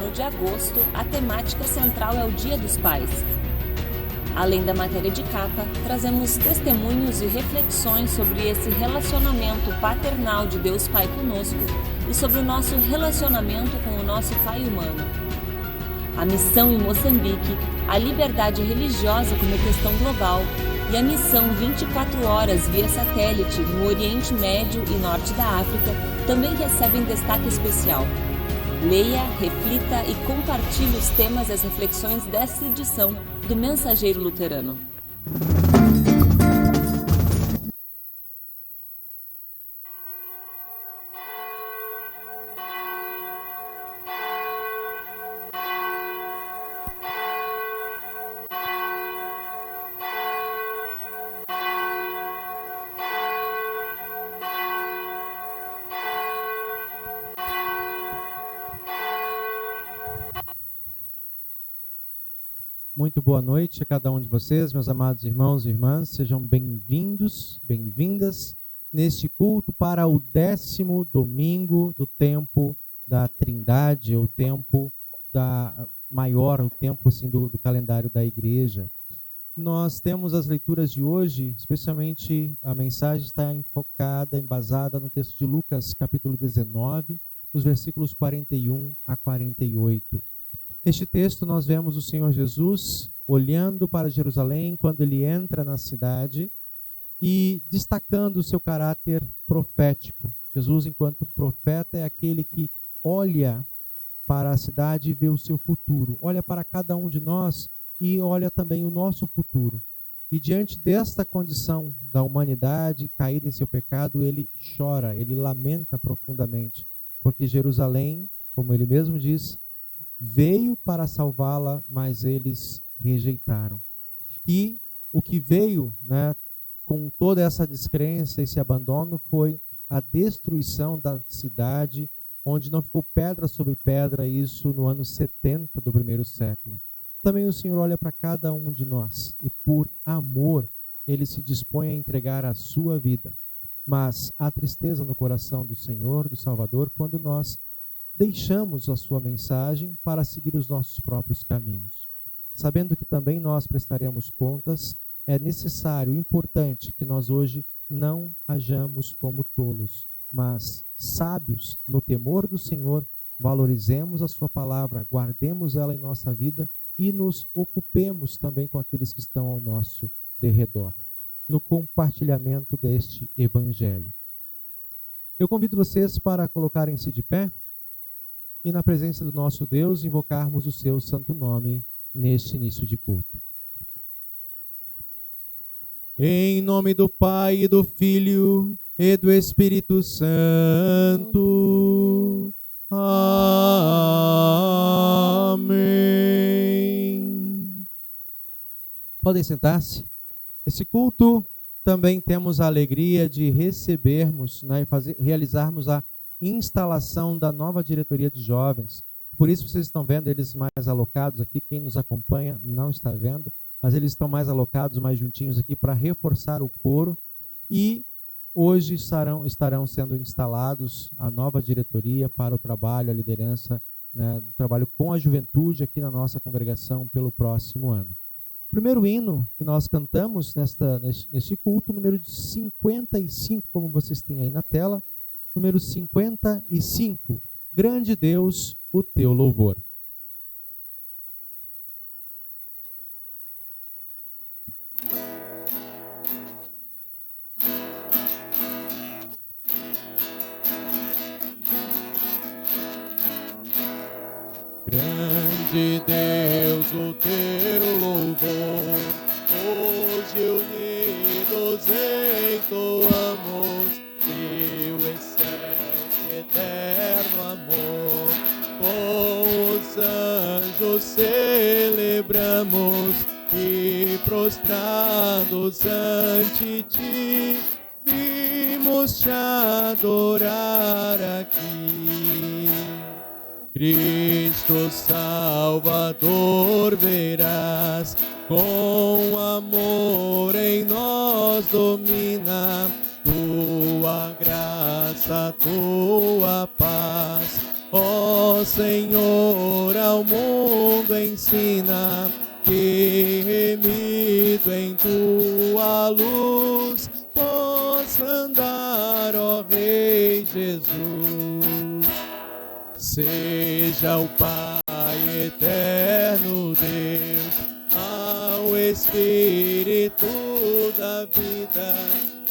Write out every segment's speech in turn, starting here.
ano de agosto, a temática central é o Dia dos Pais. Além da matéria de capa, trazemos testemunhos e reflexões sobre esse relacionamento paternal de Deus Pai conosco e sobre o nosso relacionamento com o nosso Pai humano. A missão em Moçambique, a liberdade religiosa como questão global e a missão 24 horas via satélite no Oriente Médio e Norte da África também recebem destaque especial. Leia, reflita e compartilhe os temas e as reflexões desta edição do Mensageiro Luterano. Muito boa noite a cada um de vocês, meus amados irmãos e irmãs. Sejam bem-vindos, bem-vindas neste culto para o 10º domingo do tempo da Trindade, o tempo maior, o tempo assim, do calendário da igreja. Nós temos as leituras de hoje, especialmente a mensagem está enfocada, embasada no texto de Lucas, capítulo 19, os versículos 41 a 48. Neste texto nós vemos o Senhor Jesus olhando para Jerusalém quando ele entra na cidade e destacando o seu caráter profético. Jesus, enquanto profeta, é aquele que olha para a cidade e vê o seu futuro. Olha para cada um de nós e olha também o nosso futuro. E diante desta condição da humanidade caída em seu pecado, ele chora, ele lamenta profundamente. Porque Jerusalém, como ele mesmo diz, veio para salvá-la, mas eles rejeitaram. E o que veio, com toda essa descrença, esse abandono, foi a destruição da cidade, onde não ficou pedra sobre pedra, isso no ano 70 do primeiro século. Também o Senhor olha para cada um de nós e por amor ele se dispõe a entregar a sua vida. Mas há tristeza no coração do Senhor, do Salvador, quando nós deixamos a sua mensagem para seguir os nossos próprios caminhos. Sabendo que também nós prestaremos contas, é necessário, importante, que nós hoje não hajamos como tolos, mas sábios no temor do Senhor, valorizemos a sua palavra, guardemos ela em nossa vida e nos ocupemos também com aqueles que estão ao nosso derredor, no compartilhamento deste evangelho. Eu convido vocês para colocarem-se de pé e na presença do nosso Deus invocarmos o seu santo nome neste início de culto. Em nome do Pai, e do Filho e do Espírito Santo. Amém. Podem sentar-se. Esse culto também temos a alegria de recebermos, e realizarmos a instalação da nova diretoria de jovens. Por isso vocês estão vendo eles mais alocados aqui. Quem nos acompanha não está vendo, mas eles estão mais alocados, mais juntinhos aqui para reforçar o coro. E hoje estarão sendo instalados a nova diretoria para o trabalho, a liderança, do trabalho com a juventude aqui na nossa congregação pelo próximo ano. O primeiro hino que nós cantamos neste culto, número 55, como vocês têm aí na tela, número 55, Grande Deus, o teu louvor. Grande Deus, o teu louvor, hoje unidos entoamos, teu excelso eterno amor, com os anjos celebramos e prostrados ante ti, vimos te adorar aqui. Cristo Salvador verás, com amor em nós domina, tua graça, tua paz, Ó Senhor, ao mundo ensina que, remido em tua luz, possa andar, ó Rei Jesus. Seja o Pai eterno Deus, ao Espírito da vida,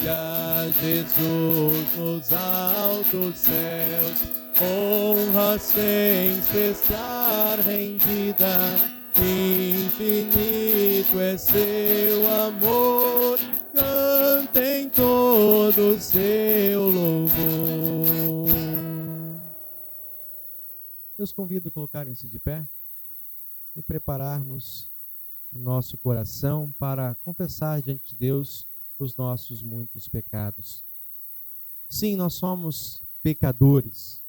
e a Jesus nos altos céus, honra sem cessar rendida. Infinito é seu amor, cantem todo seu louvor. Eu os convido a colocarem-se de pé e prepararmos o nosso coração para confessar diante de Deus os nossos muitos pecados. Sim, nós somos pecadores,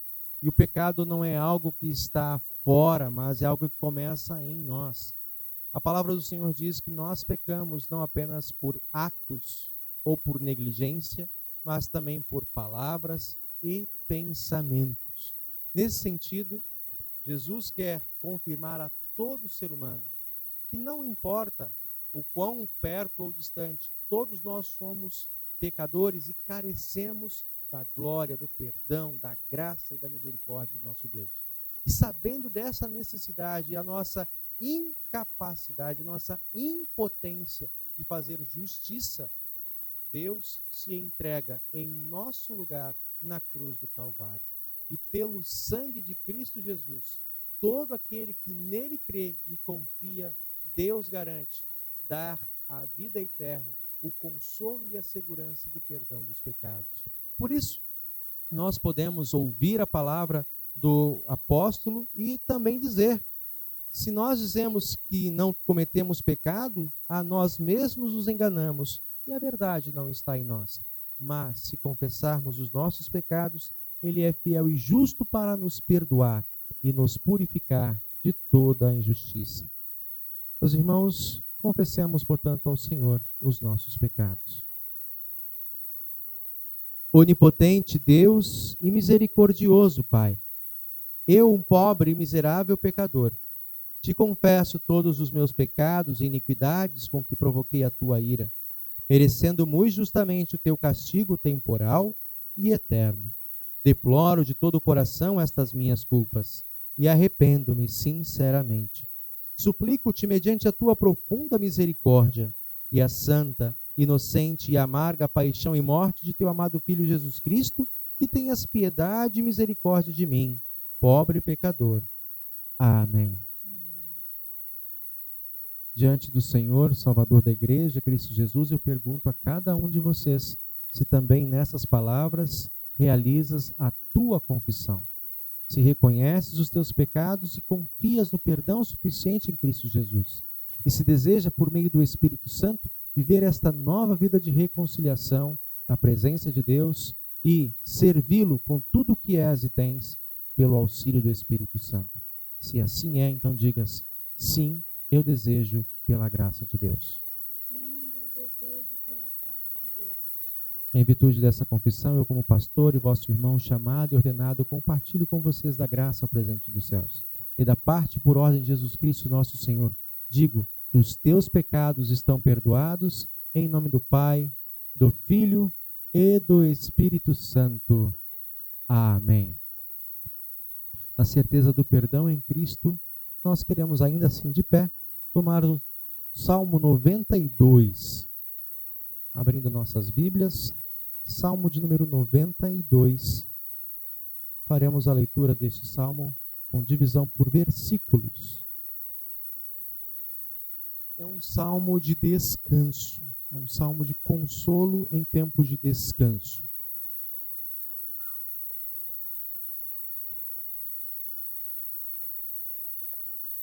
e o pecado não é algo que está fora, mas é algo que começa em nós. A palavra do Senhor diz que nós pecamos não apenas por atos ou por negligência, mas também por palavras e pensamentos. Nesse sentido, Jesus quer confirmar a todo ser humano que não importa o quão perto ou distante, todos nós somos pecadores e carecemos da glória, do perdão, da graça e da misericórdia de nosso Deus. E sabendo dessa necessidade, a nossa incapacidade, a nossa impotência de fazer justiça, Deus se entrega em nosso lugar na cruz do Calvário. E pelo sangue de Cristo Jesus, todo aquele que nele crê e confia, Deus garante dar a vida eterna, o consolo e a segurança do perdão dos pecados. Por isso, nós podemos ouvir a palavra do apóstolo e também dizer: se nós dizemos que não cometemos pecado, a nós mesmos nos enganamos e a verdade não está em nós. Mas se confessarmos os nossos pecados, Ele é fiel e justo para nos perdoar e nos purificar de toda a injustiça. Meus irmãos, confessemos, portanto, ao Senhor os nossos pecados. Onipotente Deus e misericordioso Pai, eu, um pobre e miserável pecador, te confesso todos os meus pecados e iniquidades com que provoquei a tua ira, merecendo muito justamente o teu castigo temporal e eterno. Deploro de todo o coração estas minhas culpas e arrependo-me sinceramente. Suplico-te, mediante a tua profunda misericórdia e a santa, inocente e amarga paixão e morte de teu amado Filho Jesus Cristo, que tenhas piedade e misericórdia de mim, pobre pecador. Amém. Diante do Senhor, Salvador da Igreja, Cristo Jesus, eu pergunto a cada um de vocês se também nessas palavras realizas a tua confissão. Se reconheces os teus pecados e confias no perdão suficiente em Cristo Jesus. E se deseja, por meio do Espírito Santo, viver esta nova vida de reconciliação na presença de Deus e servi-lo com tudo o que és e tens pelo auxílio do Espírito Santo. Se assim é, então digas: sim, eu desejo pela graça de Deus. Sim, eu desejo pela graça de Deus. Em virtude dessa confissão, eu, como pastor e vosso irmão chamado e ordenado, compartilho com vocês da graça ao presente dos céus. E da parte por ordem de Jesus Cristo, nosso Senhor, digo que os teus pecados estão perdoados, em nome do Pai, do Filho e do Espírito Santo. Amém. Na certeza do perdão em Cristo, nós queremos ainda assim de pé tomar o Salmo 92. Abrindo nossas Bíblias, Salmo de número 92. Faremos a leitura deste Salmo com divisão por versículos. É um salmo de descanso, é um salmo de consolo em tempos de descanso.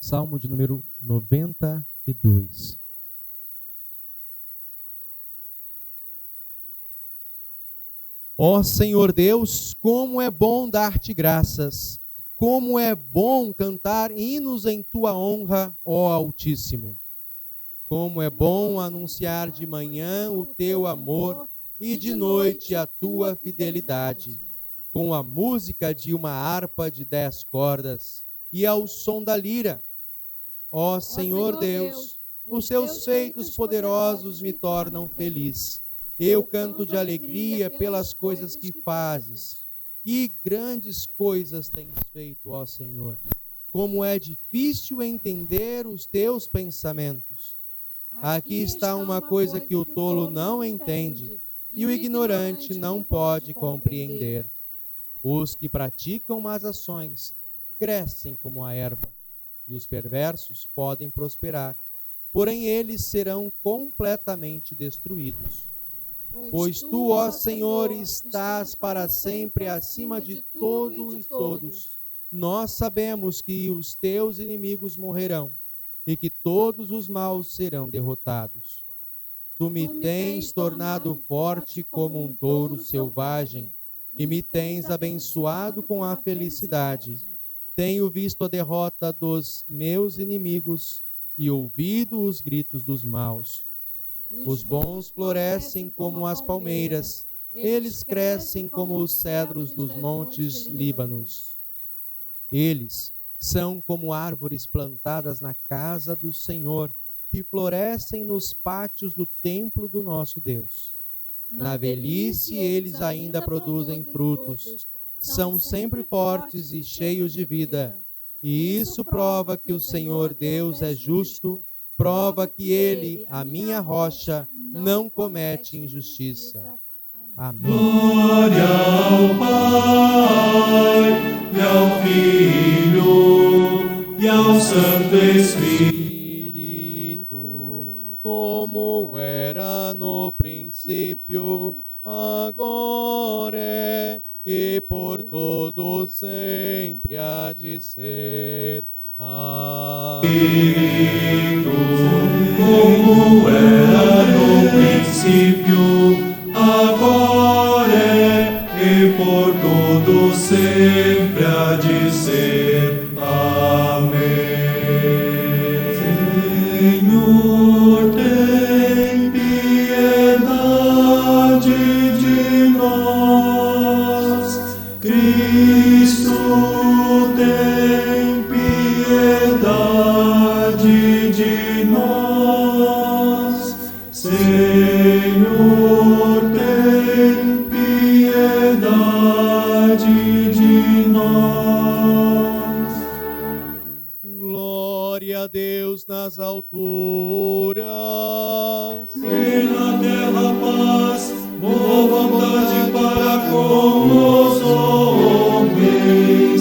Salmo de número 92. Ó Senhor Deus, como é bom dar-te graças, como é bom cantar hinos em tua honra, ó Altíssimo. Como é bom anunciar de manhã o teu amor e de noite a tua fidelidade. com a música de uma harpa de 10 cordas e ao som da lira. Ó Senhor Deus, os teus feitos poderosos me tornam feliz. Eu canto de alegria pelas coisas que fazes. Que grandes coisas tens feito, ó Senhor. Como é difícil entender os teus pensamentos. Aqui está uma coisa que o tolo não entende e o ignorante não pode compreender. Os que praticam más ações crescem como a erva, e os perversos podem prosperar, porém eles serão completamente destruídos. Pois tu, ó Senhor, estás para sempre acima de todo e todos. Nós sabemos que os teus inimigos morrerão e que todos os maus serão derrotados. Tu me tens tornado forte como um touro selvagem e me tens abençoado com a felicidade. Tenho visto a derrota dos meus inimigos e ouvido os gritos dos maus. Os bons florescem como as palmeiras, eles crescem como os cedros dos montes Líbanos. Eles são como árvores plantadas na casa do Senhor, que florescem nos pátios do templo do nosso Deus. Na velhice eles ainda produzem frutos, são sempre fortes e cheios de vida. E isso prova que o Senhor Deus é justo, prova que Ele, a minha rocha, não comete injustiça. Amém. Glória ao Pai, e ao Filho, e ao Santo Espírito, como era no princípio, agora é, e por todo sempre há de ser. Espírito, como era no princípio, agora é, e por todo sempre há de ser. Amém. Senhor, tem piedade de nós. Cristo, tem piedade de nós. Senhor, tem piedade de nós. Glória a Deus nas alturas. E na terra paz, boa vontade para com os homens.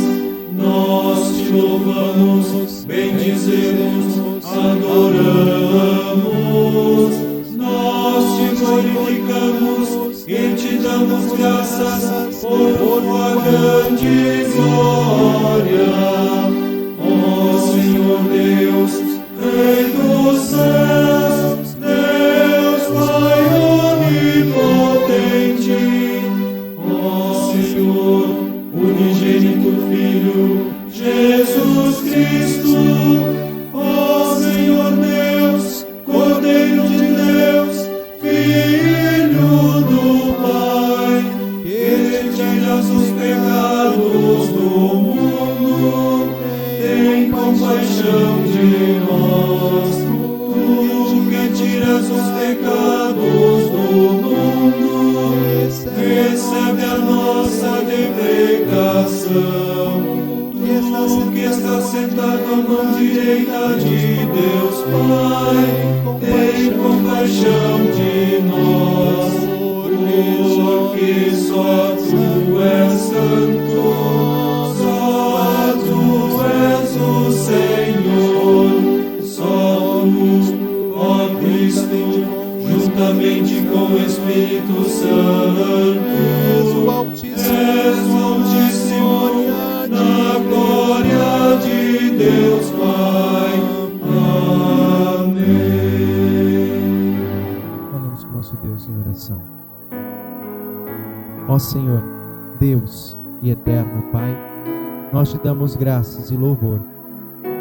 Nós te louvamos, bendizemos, adoramos. Nós te glorificamos e te damos graças por tua grande glória. Ó Senhor Deus, Rei dos céus, Deus Pai onipotente. Ó Senhor, unigênito Filho, Jesus Cristo. Ó Senhor Deus, Cordeiro de Deus, Filho do Pai, que tiras os pecados do mundo, tem compaixão de nós. Tu que tiras os pecados do mundo, recebe a nossa deprecação. Tu que está sentado à mão direita de Deus Pai, tem compaixão de nós. Porque só tu és santo, só tu és o Senhor, só tu, ó Cristo, juntamente com o Espírito Santo, és o Altíssimo, na glória de Deus Pai. Amém. Oremos com nosso Deus em oração. Ó Senhor, Deus e eterno Pai, nós te damos graças e louvor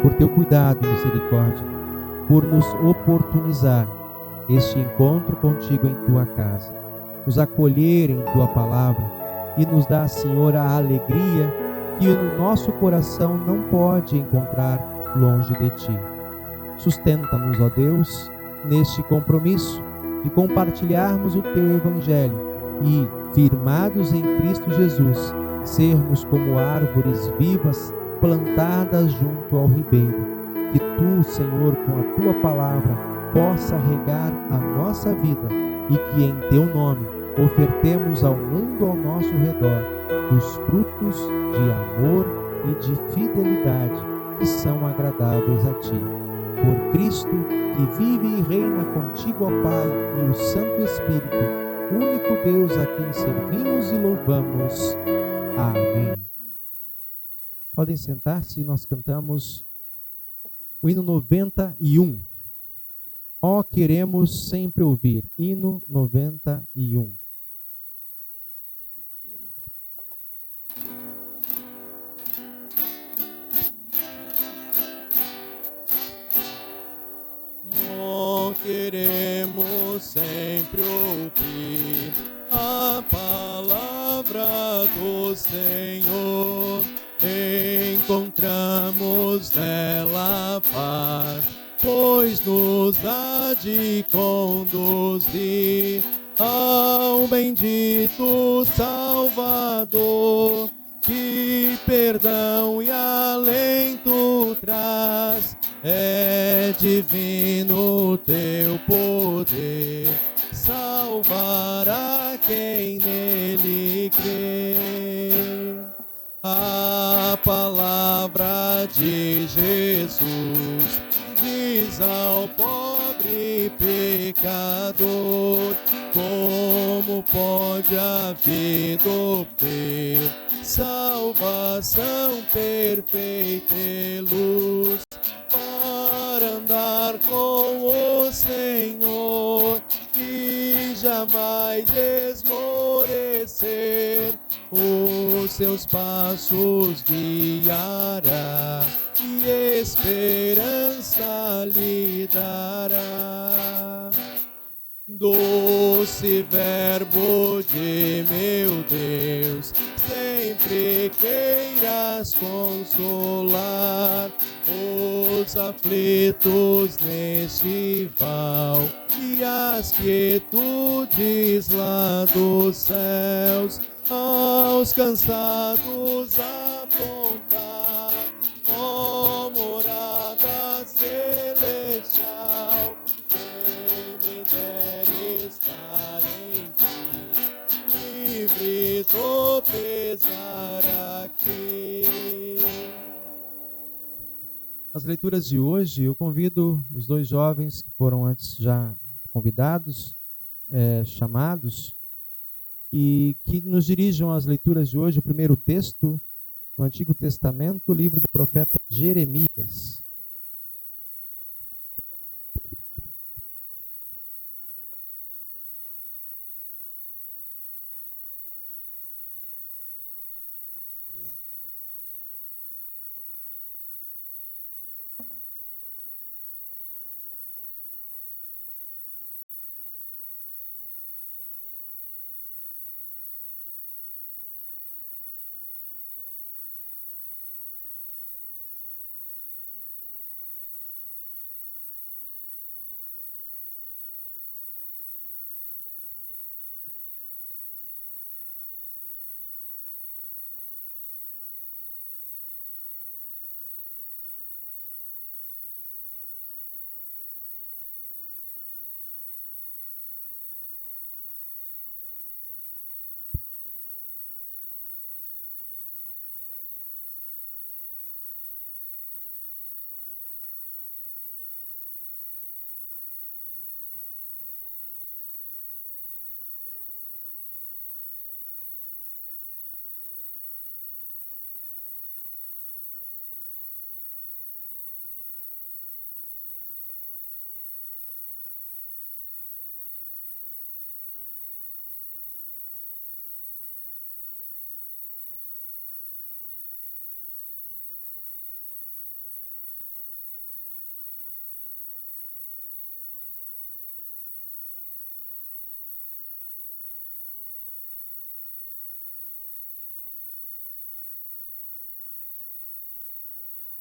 por teu cuidado e misericórdia, por nos oportunizar este encontro contigo em tua casa, nos acolher em tua palavra e nos dá, Senhor, a alegria que o nosso coração não pode encontrar longe de Ti. Sustenta-nos, ó Deus, neste compromisso de compartilharmos o Teu Evangelho e, firmados em Cristo Jesus, sermos como árvores vivas plantadas junto ao ribeiro. Que Tu, Senhor, com a Tua palavra, possa regar a nossa vida e que em Teu nome ofertemos ao mundo ao nosso redor os frutos de amor e de fidelidade que são agradáveis a Ti. Por Cristo, que vive e reina contigo, ó Pai, e o Santo Espírito, único Deus a quem servimos e louvamos. Amém. Podem sentar-se, nós cantamos o hino 91. Ó, queremos sempre ouvir. Hino 91. Ó, queremos sempre ouvir a palavra do Senhor. Encontramos nela paz, pois nos há de conduzir ao bendito Salvador, que perdão e alento traz. É divino teu poder, salvará quem nele crê. A palavra de Jesus diz ao pobre pecador: como pode a vida obter salvação perfeita e luz, para andar com o Senhor e jamais esmorecer. Os seus passos guiará e esperança lhe dará. Doce verbo de meu Deus, sempre queiras consolar os aflitos neste val e as quietudes lá dos céus, aos cansados apontar, ó morada celestial. Quem me der estar em ti, livre do pesar aqui. As leituras de hoje, eu convido os dois jovens que foram antes já convidados, chamados, e que nos dirijam às leituras de hoje. O primeiro texto, no Antigo Testamento, o livro do profeta Jeremias.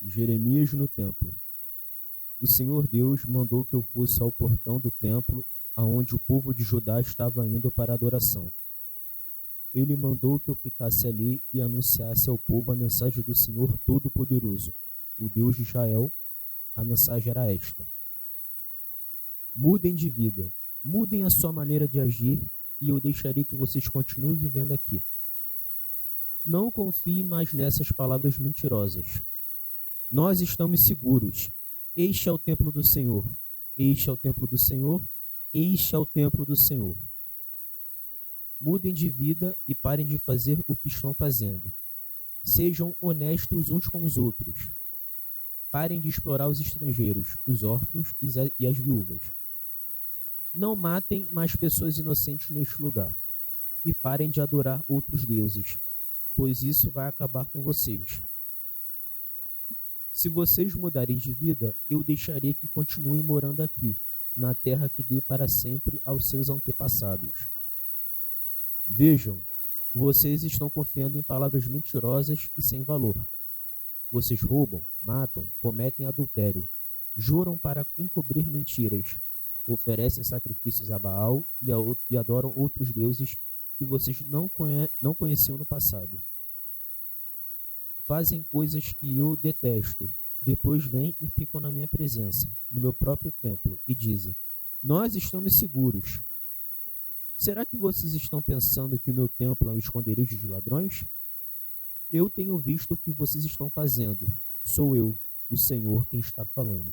Jeremias no templo. O Senhor Deus mandou que eu fosse ao portão do templo, aonde o povo de Judá estava indo para a adoração. Ele mandou que eu ficasse ali e anunciasse ao povo a mensagem do Senhor Todo-Poderoso, o Deus de Israel. A mensagem era esta: mudem de vida, mudem a sua maneira de agir, e eu deixarei que vocês continuem vivendo aqui. Não confie mais nessas palavras mentirosas. Nós estamos seguros. Este é o templo do Senhor. Este é o templo do Senhor. Este é o templo do Senhor. Mudem de vida e parem de fazer o que estão fazendo. Sejam honestos uns com os outros. Parem de explorar os estrangeiros, os órfãos e as viúvas. Não matem mais pessoas inocentes neste lugar. E parem de adorar outros deuses, pois isso vai acabar com vocês. Se vocês mudarem de vida, eu deixarei que continuem morando aqui, na terra que dei para sempre aos seus antepassados. Vejam, vocês estão confiando em palavras mentirosas e sem valor. Vocês roubam, matam, cometem adultério, juram para encobrir mentiras, oferecem sacrifícios a Baal e adoram outros deuses que vocês não conheciam no passado. Fazem coisas que eu detesto, depois vêm e ficam na minha presença, no meu próprio templo, e dizem: nós estamos seguros. Será que vocês estão pensando que o meu templo é um esconderijo de ladrões? Eu tenho visto o que vocês estão fazendo. Sou eu, o Senhor, quem está falando.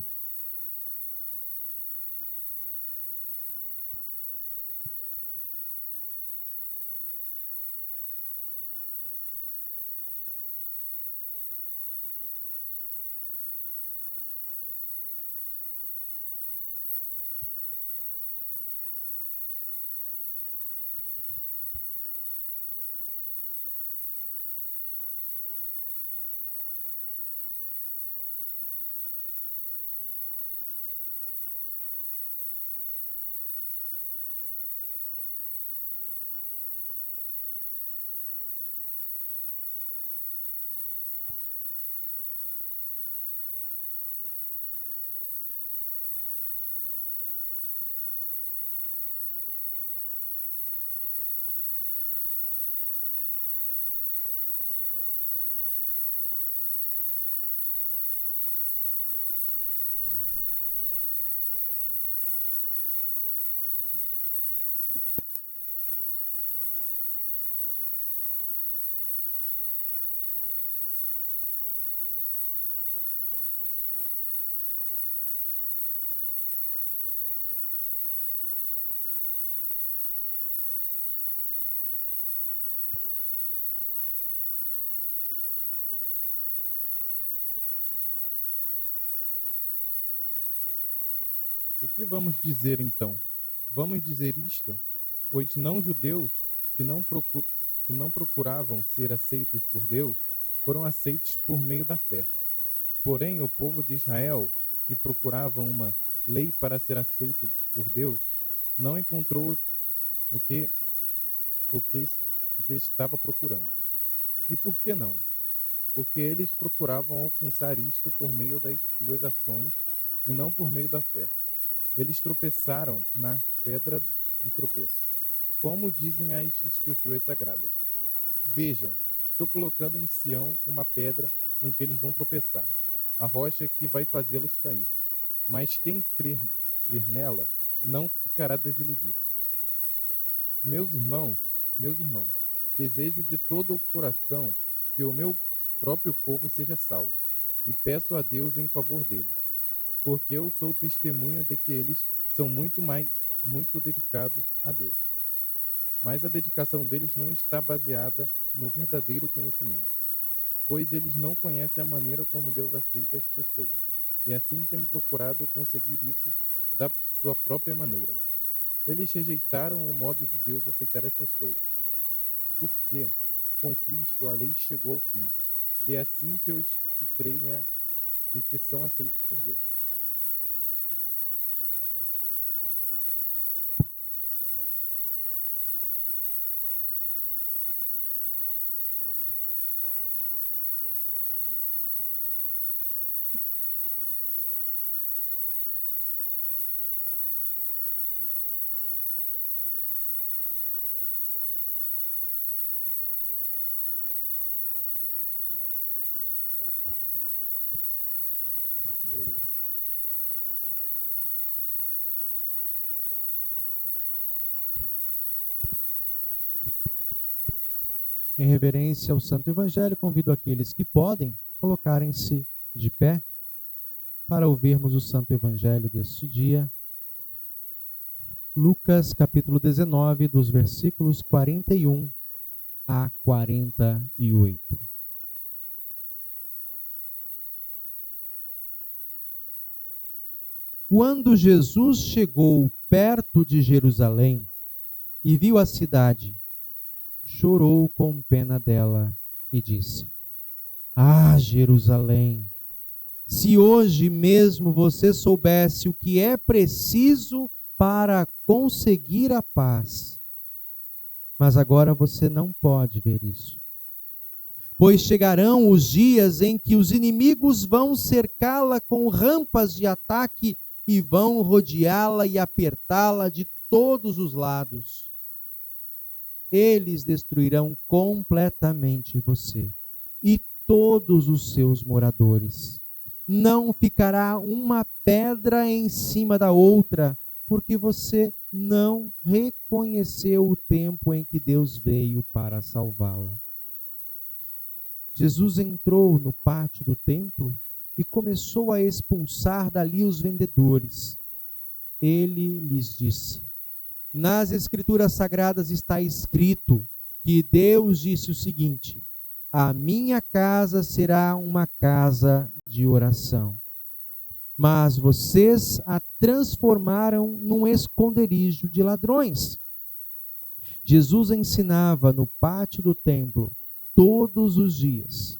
O que vamos dizer então? Vamos dizer isto? Os não-judeus que não procuravam ser aceitos por Deus foram aceitos por meio da fé. Porém, o povo de Israel, que procurava uma lei para ser aceito por Deus, não encontrou o que estava procurando. E por que não? Porque eles procuravam alcançar isto por meio das suas ações e não por meio da fé. Eles tropeçaram na pedra de tropeço, como dizem as Escrituras Sagradas. Vejam, estou colocando em Sião uma pedra em que eles vão tropeçar, a rocha que vai fazê-los cair. Mas quem crer nela não ficará desiludido. Meus irmãos, desejo de todo o coração que o meu próprio povo seja salvo, e peço a Deus em favor deles, porque eu sou testemunha de que eles são muito dedicados a Deus. Mas a dedicação deles não está baseada no verdadeiro conhecimento, pois eles não conhecem a maneira como Deus aceita as pessoas, e assim têm procurado conseguir isso da sua própria maneira. Eles rejeitaram o modo de Deus aceitar as pessoas, porque com Cristo a lei chegou ao fim, e é assim que os que creem e que são aceitos por Deus. Em reverência ao Santo Evangelho, convido aqueles que podem colocarem-se de pé para ouvirmos o Santo Evangelho deste dia. Lucas capítulo 19, dos versículos 41 a 48. Quando Jesus chegou perto de Jerusalém e viu a cidade, chorou com pena dela e disse: Ah, Jerusalém, se hoje mesmo você soubesse o que é preciso para conseguir a paz, mas agora você não pode ver isso. Pois chegarão os dias em que os inimigos vão cercá-la com rampas de ataque e vão rodeá-la e apertá-la de todos os lados. Eles destruirão completamente você e todos os seus moradores. Não ficará uma pedra em cima da outra, porque você não reconheceu o tempo em que Deus veio para salvá-la. Jesus entrou no pátio do templo e começou a expulsar dali os vendedores. Ele lhes disse: Nas Escrituras Sagradas está escrito que Deus disse o seguinte: A minha casa será uma casa de oração. Mas vocês a transformaram num esconderijo de ladrões. Jesus ensinava no pátio do templo todos os dias.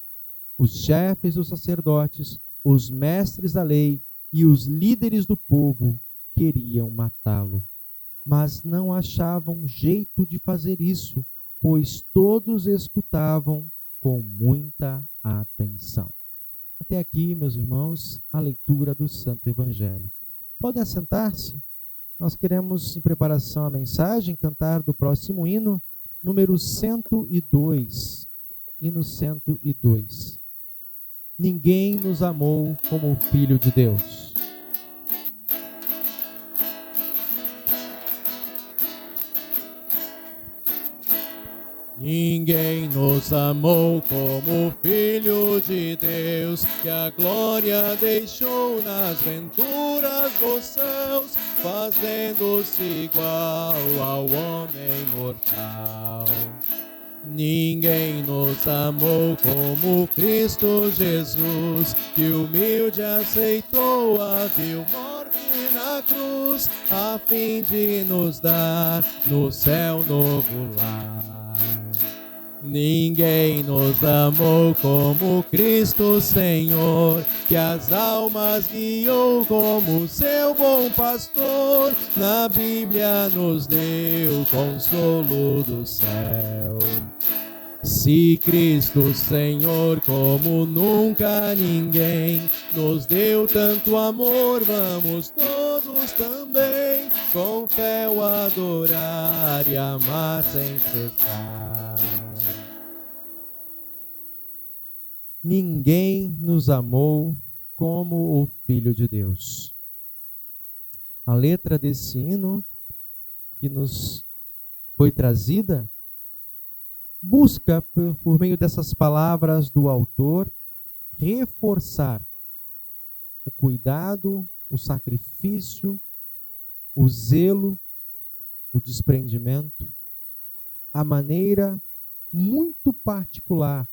Os chefes dos sacerdotes, os mestres da lei e os líderes do povo queriam matá-lo, mas não achavam jeito de fazer isso, pois todos escutavam com muita atenção. Até aqui, meus irmãos, a leitura do Santo Evangelho. Podem assentar-se? Nós queremos, em preparação à mensagem, cantar do próximo hino, número 102. Hino 102. Ninguém nos amou como o Filho de Deus. Ninguém nos amou como o Filho de Deus, que a glória deixou nas venturas dos céus, fazendo-se igual ao homem mortal. Ninguém nos amou como Cristo Jesus, que humilde aceitou a vil morte na cruz, a fim de nos dar no céu novo lar. Ninguém nos amou como Cristo Senhor, que as almas guiou como seu bom pastor, na Bíblia nos deu consolo do céu. Se Cristo Senhor, como nunca ninguém, nos deu tanto amor, vamos todos também com fé o adorar e amar sem cessar. Ninguém nos amou como o Filho de Deus. A letra desse hino que nos foi trazida busca, por meio dessas palavras do autor, reforçar o cuidado, o sacrifício, o zelo, o desprendimento, a maneira muito particular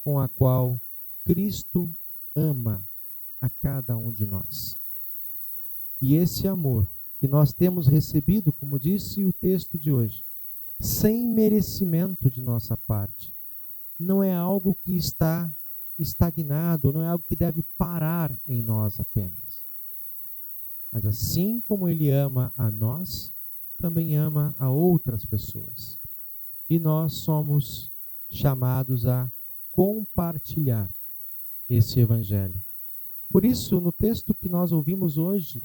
com a qual Cristo ama a cada um de nós. E esse amor que nós temos recebido, como disse o texto de hoje, sem merecimento de nossa parte, não é algo que está estagnado, não é algo que deve parar em nós apenas. Mas assim como Ele ama a nós, também ama a outras pessoas. E nós somos chamados a compartilhar esse Evangelho. Por isso, no texto que nós ouvimos hoje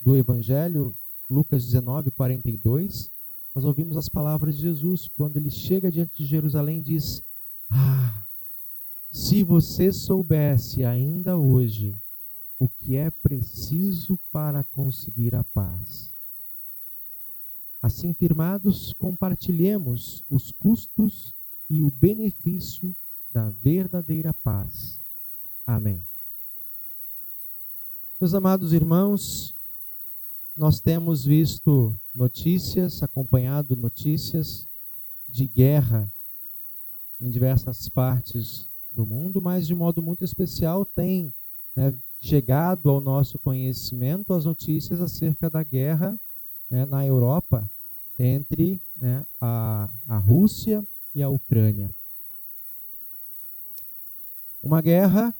do Evangelho, Lucas 19, 42, nós ouvimos as palavras de Jesus, quando ele chega diante de Jerusalém e diz: Ah, se você soubesse ainda hoje o que é preciso para conseguir a paz. Assim firmados, compartilhemos os custos e o benefício da verdadeira paz. Amém. Meus amados irmãos, nós temos visto notícias, acompanhado notícias de guerra em diversas partes do mundo, mas de modo muito especial tem chegado ao nosso conhecimento as notícias acerca da guerra na Europa entre a Rússia e a Ucrânia. Uma guerra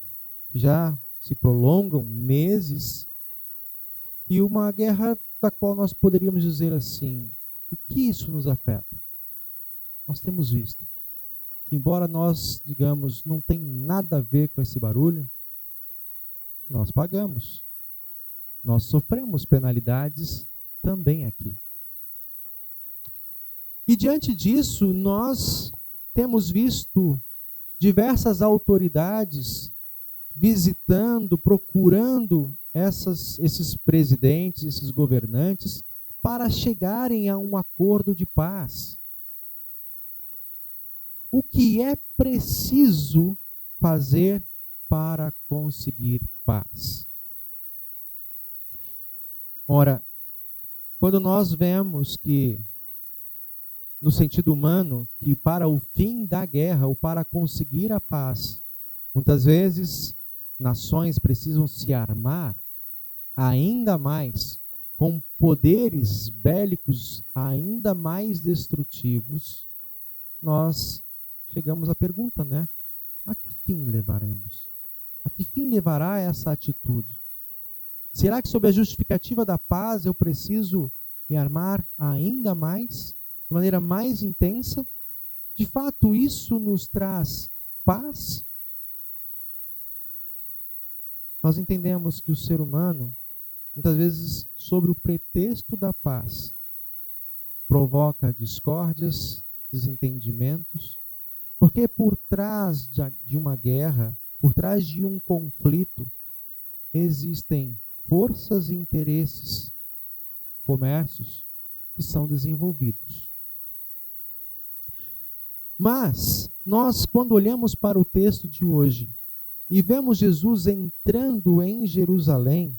que já se prolonga meses e uma guerra da qual nós poderíamos dizer assim, o que isso nos afeta? Nós temos visto, embora nós, digamos, não tem nada a ver com esse barulho, nós pagamos. Nós sofremos penalidades também aqui. E diante disso, nós temos visto diversas autoridades visitando, procurando esses presidentes, esses governantes, para chegarem a um acordo de paz. O que é preciso fazer para conseguir paz? Ora, quando nós vemos que, no sentido humano, que para o fim da guerra ou para conseguir a paz, muitas vezes nações precisam se armar ainda mais com poderes bélicos ainda mais destrutivos, nós chegamos à pergunta, a que fim levaremos? A que fim levará essa atitude? Será que sob a justificativa da paz eu preciso me armar ainda mais, de maneira mais intensa? De fato, isso nos traz paz? Nós entendemos que o ser humano, muitas vezes, sob o pretexto da paz, provoca discórdias, desentendimentos, porque por trás de uma guerra, por trás de um conflito, existem forças e interesses, comércios que são desenvolvidos. Mas nós, quando olhamos para o texto de hoje e vemos Jesus entrando em Jerusalém,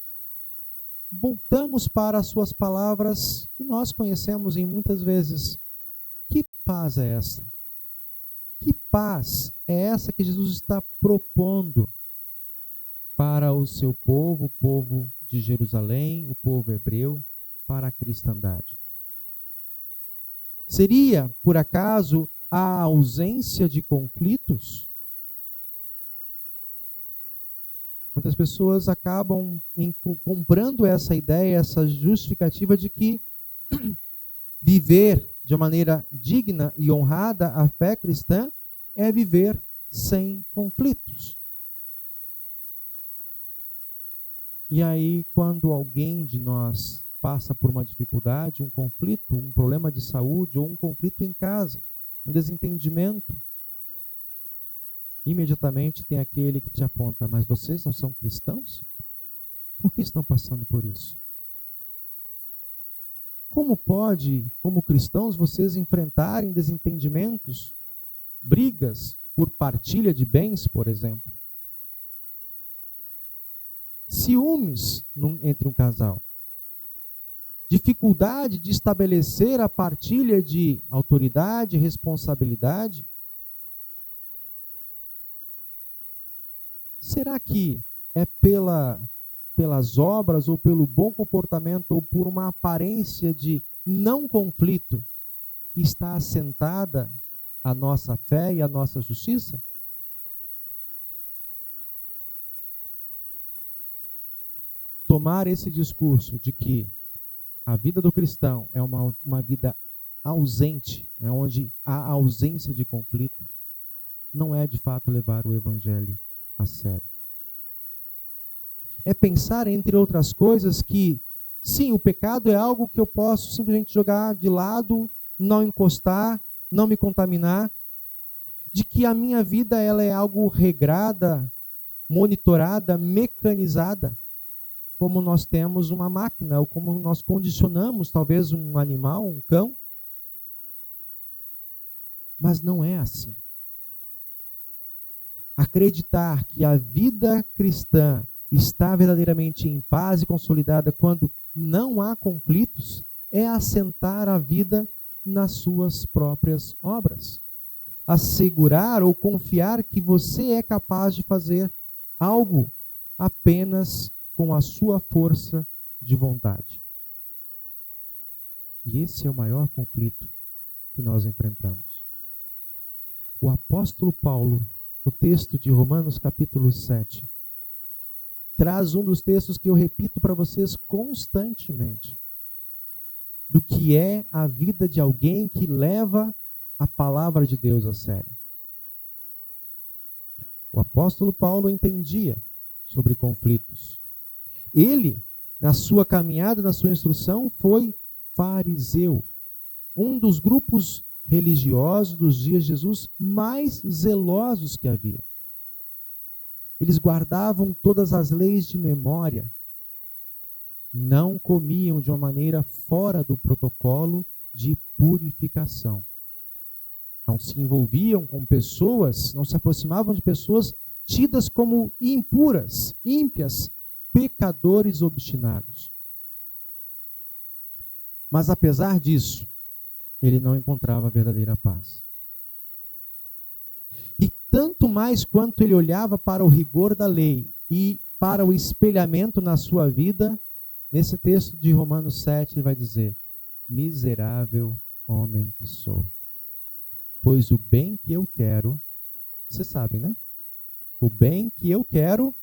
voltamos para as suas palavras que nós conhecemos e muitas vezes. Que paz é essa? Que paz é essa que Jesus está propondo para o seu povo, o povo de Jerusalém, o povo hebreu, para a cristandade? Seria, por acaso, a ausência de conflitos? Muitas pessoas acabam comprando essa ideia, essa justificativa de que viver de maneira digna e honrada a fé cristã é viver sem conflitos. E aí, quando alguém de nós passa por uma dificuldade, um conflito, um problema de saúde ou um conflito em casa, um desentendimento, imediatamente tem aquele que te aponta, mas vocês não são cristãos? Por que estão passando por isso? Como pode, como cristãos, vocês enfrentarem desentendimentos, brigas por partilha de bens, por exemplo? Ciúmes entre um casal. Dificuldade de estabelecer a partilha de autoridade e responsabilidade. Será que é pelas obras ou pelo bom comportamento ou por uma aparência de não conflito que está assentada a nossa fé e a nossa justiça? Tomar esse discurso de que a vida do cristão é uma vida ausente, onde há ausência de conflitos, não é de fato levar o evangelho a sério. É pensar, entre outras coisas, que sim, o pecado é algo que eu posso simplesmente jogar de lado, não encostar, não me contaminar, de que a minha vida ela é algo regrada, monitorada, mecanizada, como nós temos uma máquina, ou como nós condicionamos talvez um animal, um cão. Mas não é assim. Acreditar que a vida cristã está verdadeiramente em paz e consolidada quando não há conflitos é assentar a vida nas suas próprias obras. Assegurar ou confiar que você é capaz de fazer algo apenas com a sua força de vontade. E esse é o maior conflito que nós enfrentamos. O apóstolo Paulo, no texto de Romanos capítulo 7, traz um dos textos que eu repito para vocês constantemente, do que é a vida de alguém que leva a palavra de Deus a sério. O apóstolo Paulo entendia sobre conflitos. Ele, na sua caminhada, na sua instrução, foi fariseu, um dos grupos religiosos dos dias de Jesus mais zelosos que havia. Eles guardavam todas as leis de memória, não comiam de uma maneira fora do protocolo de purificação. Não se envolviam com pessoas, não se aproximavam de pessoas tidas como impuras, ímpias, pecadores obstinados. Mas apesar disso, ele não encontrava a verdadeira paz. E tanto mais quanto ele olhava para o rigor da lei e para o espelhamento na sua vida, nesse texto de Romanos 7, ele vai dizer: miserável homem que sou. Pois o bem que eu quero, vocês sabem, né? O bem que eu quero,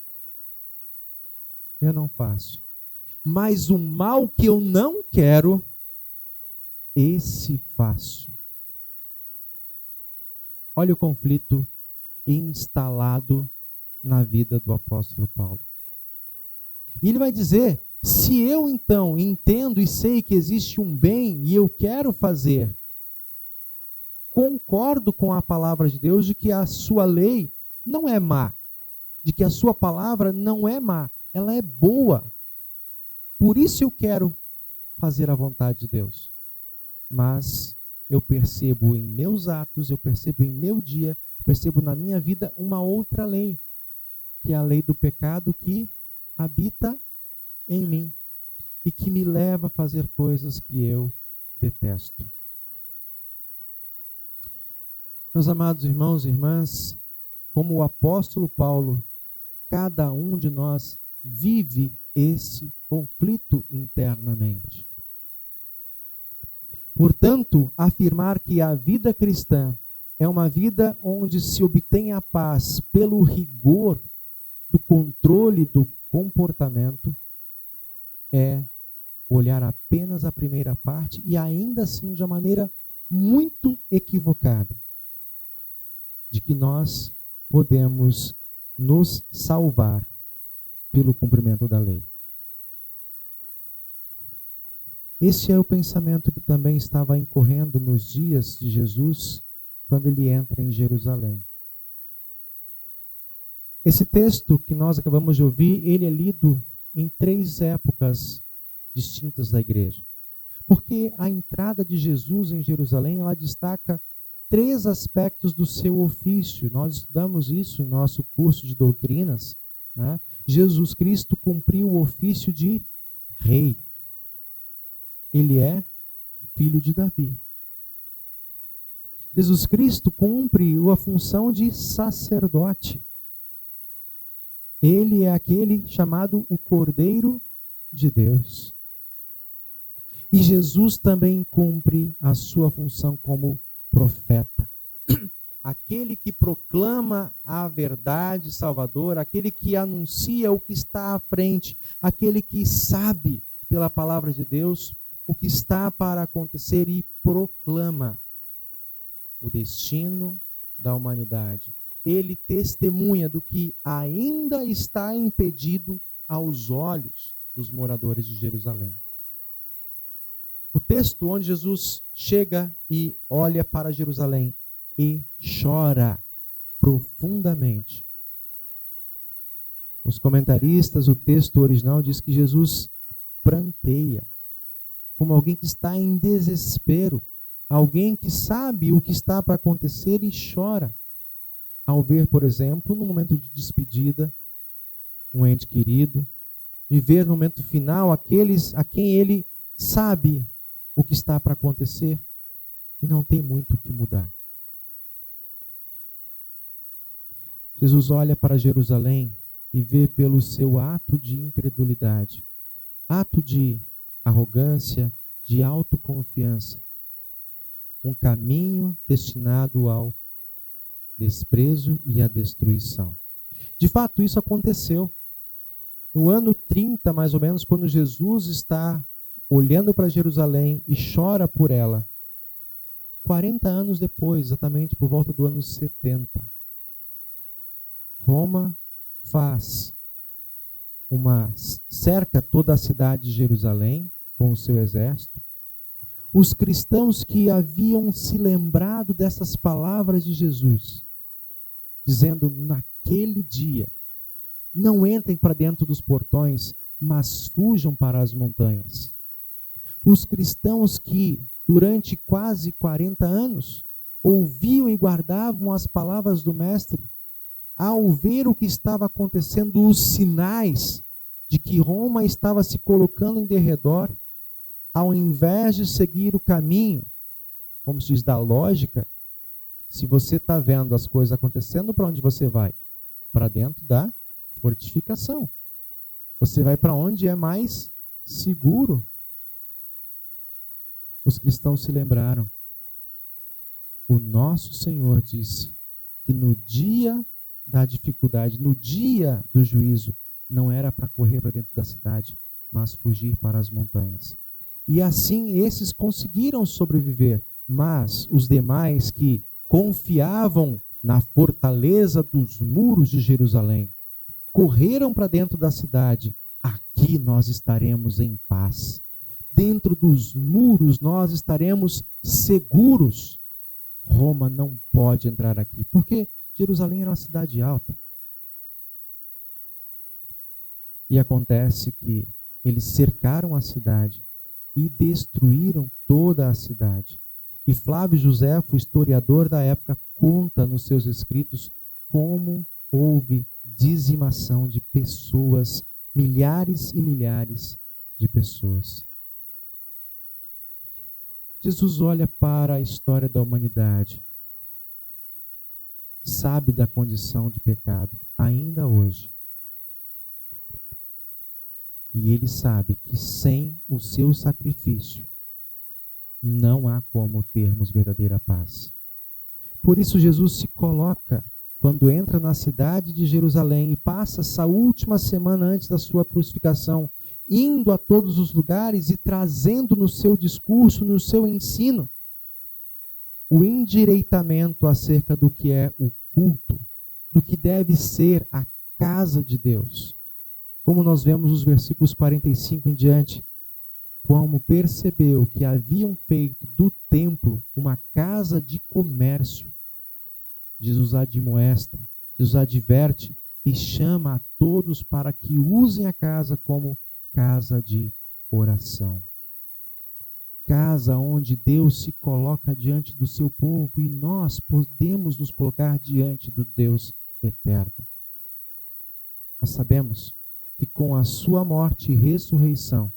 eu não faço. Mas o mal que eu não quero, esse faço. Olha o conflito instalado na vida do apóstolo Paulo. E ele vai dizer: se eu então entendo e sei que existe um bem e eu quero fazer, concordo com a palavra de Deus de que a sua lei não é má, de que a sua palavra não é má, ela é boa. Por isso eu quero fazer a vontade de Deus. Mas eu percebo em meus atos, eu percebo em meu dia, percebo na minha vida uma outra lei, que é a lei do pecado que habita em mim e que me leva a fazer coisas que eu detesto. Meus amados irmãos e irmãs, como o apóstolo Paulo, cada um de nós vive esse conflito internamente. Portanto, afirmar que a vida cristã é uma vida onde se obtém a paz pelo rigor do controle do comportamento é olhar apenas a primeira parte e ainda assim de uma maneira muito equivocada de que nós podemos nos salvar pelo cumprimento da lei. Esse é o pensamento que também estava incorrendo nos dias de Jesus, quando ele entra em Jerusalém. Esse texto que nós acabamos de ouvir, ele é lido em 3 épocas distintas da igreja. Porque a entrada de Jesus em Jerusalém, ela destaca 3 aspectos do seu ofício. Nós estudamos isso em nosso curso de doutrinas, né? Jesus Cristo cumpriu o ofício de rei. Ele é filho de Davi. Jesus Cristo cumpre a função de sacerdote. Ele é aquele chamado o Cordeiro de Deus. E Jesus também cumpre a sua função como profeta. Aquele que proclama a verdade salvadora, aquele que anuncia o que está à frente, aquele que sabe pela palavra de Deus o que está para acontecer e proclama o destino da humanidade. Ele testemunha do que ainda está impedido aos olhos dos moradores de Jerusalém. O texto onde Jesus chega e olha para Jerusalém e chora profundamente. Os comentaristas, o texto original diz que Jesus pranteia, como alguém que está em desespero. Alguém que sabe o que está para acontecer e chora ao ver, por exemplo, no momento de despedida, um ente querido, e ver no momento final aqueles a quem ele sabe o que está para acontecer e não tem muito o que mudar. Jesus olha para Jerusalém e vê pelo seu ato de incredulidade, ato de arrogância, de autoconfiança, um caminho destinado ao desprezo e à destruição. De fato, isso aconteceu. No ano 30, mais ou menos, quando Jesus está olhando para Jerusalém e chora por ela, 40 anos depois, exatamente por volta do ano 70, Roma cerca toda a cidade de Jerusalém com o seu exército. Os cristãos que haviam se lembrado dessas palavras de Jesus, dizendo, naquele dia, não entrem para dentro dos portões, mas fujam para as montanhas. Os cristãos que, durante quase 40 anos, ouviam e guardavam as palavras do Mestre, ao ver o que estava acontecendo, os sinais de que Roma estava se colocando em derredor, ao invés de seguir o caminho, como se diz, da lógica, se você está vendo as coisas acontecendo, para onde você vai? Para dentro da fortificação. Você vai para onde é mais seguro. Os cristãos se lembraram. O nosso Senhor disse que no dia da dificuldade, no dia do juízo, não era para correr para dentro da cidade, mas fugir para as montanhas. E assim esses conseguiram sobreviver, mas os demais que confiavam na fortaleza dos muros de Jerusalém, correram para dentro da cidade. Aqui nós estaremos em paz. Dentro dos muros nós estaremos seguros. Roma não pode entrar aqui, porque Jerusalém era uma cidade alta. E acontece que eles cercaram a cidade e destruíram toda a cidade. E Flávio Josefo, historiador da época, conta nos seus escritos como houve dizimação de pessoas, milhares e milhares de pessoas. Jesus olha para a história da humanidade, sabe da condição de pecado, ainda hoje. E ele sabe que sem o seu sacrifício, não há como termos verdadeira paz. Por isso Jesus se coloca, quando entra na cidade de Jerusalém e passa essa última semana antes da sua crucificação, indo a todos os lugares e trazendo no seu discurso, no seu ensino, o endireitamento acerca do que é o culto, do que deve ser a casa de Deus. Como nós vemos nos versículos 45 em diante, como percebeu que haviam feito do templo uma casa de comércio, Jesus admoesta, Jesus adverte e chama a todos para que usem a casa como casa de oração. Casa onde Deus se coloca diante do seu povo e nós podemos nos colocar diante do Deus eterno. Nós sabemos que com a sua morte e ressurreição,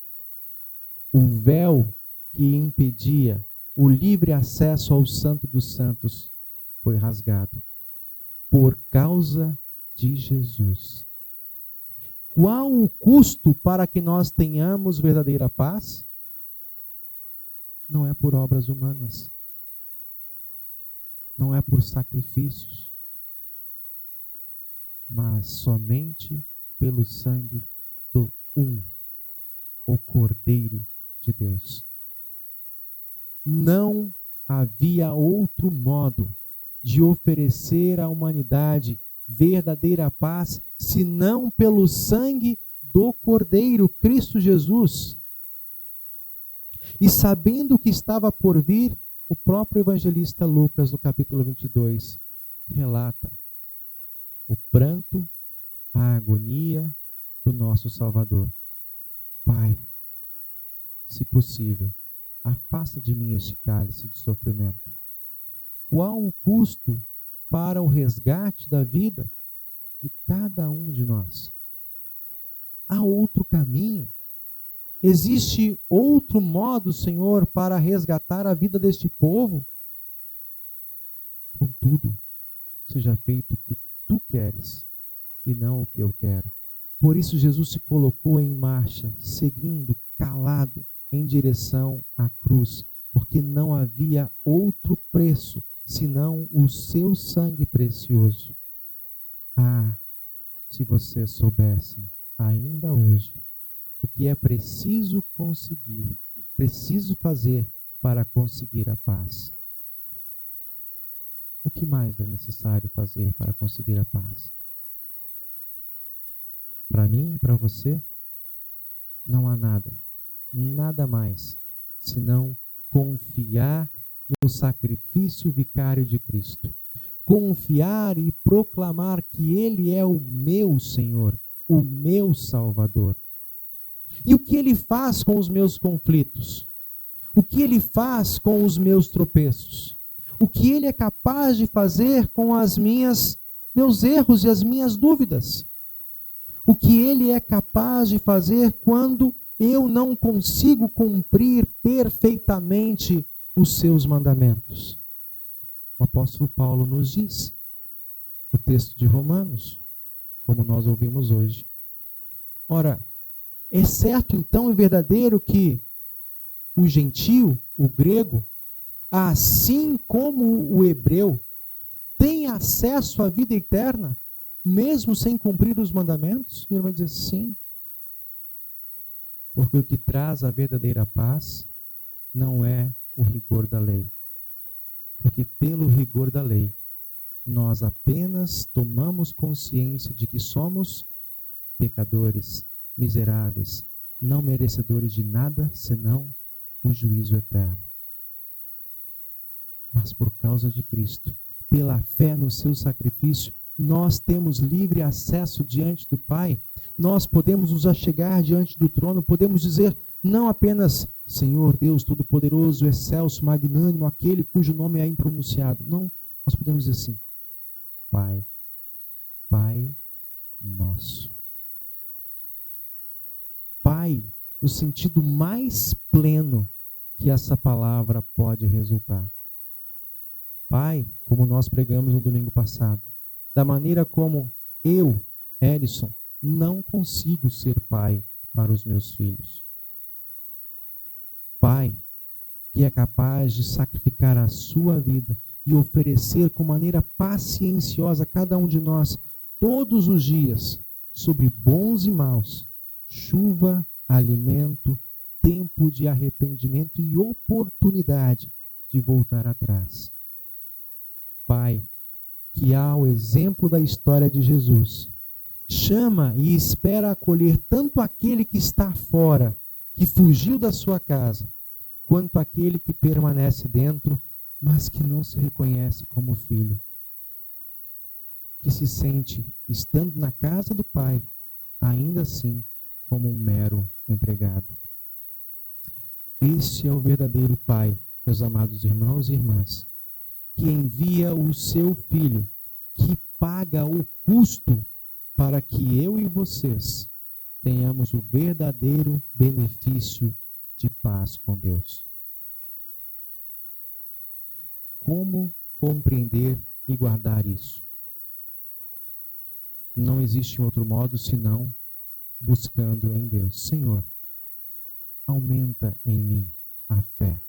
o véu que impedia o livre acesso ao Santo dos Santos foi rasgado por causa de Jesus. Qual o custo para que nós tenhamos verdadeira paz? Não é por obras humanas. Não é por sacrifícios. Mas somente pelo sangue do o Cordeiro de Deus. Não havia outro modo de oferecer à humanidade verdadeira paz, senão pelo sangue do Cordeiro, Cristo Jesus. E sabendo que estava por vir, o próprio evangelista Lucas, no capítulo 22, relata o pranto, a agonia do nosso Salvador. Pai, se possível, afasta de mim este cálice de sofrimento. Qual o custo para o resgate da vida de cada um de nós? Há outro caminho? Existe outro modo, Senhor, para resgatar a vida deste povo? Contudo, seja feito o que tu queres e não o que eu quero. Por isso Jesus se colocou em marcha, seguindo calado em direção à cruz, porque não havia outro preço senão o seu sangue precioso. Ah, se vocês soubessem ainda hoje o que é preciso conseguir, preciso fazer para conseguir a paz. O que mais é necessário fazer para conseguir a paz? Para mim e para você, não há nada mais, senão confiar no sacrifício vicário de Cristo. Confiar e proclamar que Ele é o meu Senhor, o meu Salvador. E o que Ele faz com os meus conflitos? O que Ele faz com os meus tropeços? O que Ele é capaz de fazer com meus erros e as minhas dúvidas? O que Ele é capaz de fazer quando eu não consigo cumprir perfeitamente os seus mandamentos? O apóstolo Paulo nos diz, o texto de Romanos, como nós ouvimos hoje. Ora, é certo então e verdadeiro que o gentio, o grego, assim como o hebreu, tem acesso à vida eterna, mesmo sem cumprir os mandamentos? E ele vai dizer sim. Porque o que traz a verdadeira paz não é o rigor da lei. Porque pelo rigor da lei, nós apenas tomamos consciência de que somos pecadores, miseráveis, não merecedores de nada senão o juízo eterno. Mas por causa de Cristo, pela fé no seu sacrifício, nós temos livre acesso diante do Pai. Nós podemos nos achegar diante do trono, podemos dizer não apenas Senhor Deus Todo-Poderoso, excelso, magnânimo, aquele cujo nome é impronunciado. Não, nós podemos dizer assim, Pai, Pai nosso. Pai, no sentido mais pleno que essa palavra pode resultar. Pai, como nós pregamos no domingo passado, da maneira como eu, Elison, não consigo ser pai para os meus filhos. Pai, que é capaz de sacrificar a sua vida e oferecer com maneira pacienciosa a cada um de nós, todos os dias, sobre bons e maus, chuva, alimento, tempo de arrependimento e oportunidade de voltar atrás. Pai, que ao exemplo da história de Jesus, chama e espera acolher tanto aquele que está fora, que fugiu da sua casa, quanto aquele que permanece dentro, mas que não se reconhece como filho. Que se sente, estando na casa do Pai, ainda assim como um mero empregado. Este é o verdadeiro Pai, meus amados irmãos e irmãs, que envia o seu Filho, que paga o custo para que eu e vocês tenhamos o verdadeiro benefício de paz com Deus. Como compreender e guardar isso? Não existe outro modo senão buscando em Deus. Senhor, aumenta em mim a fé.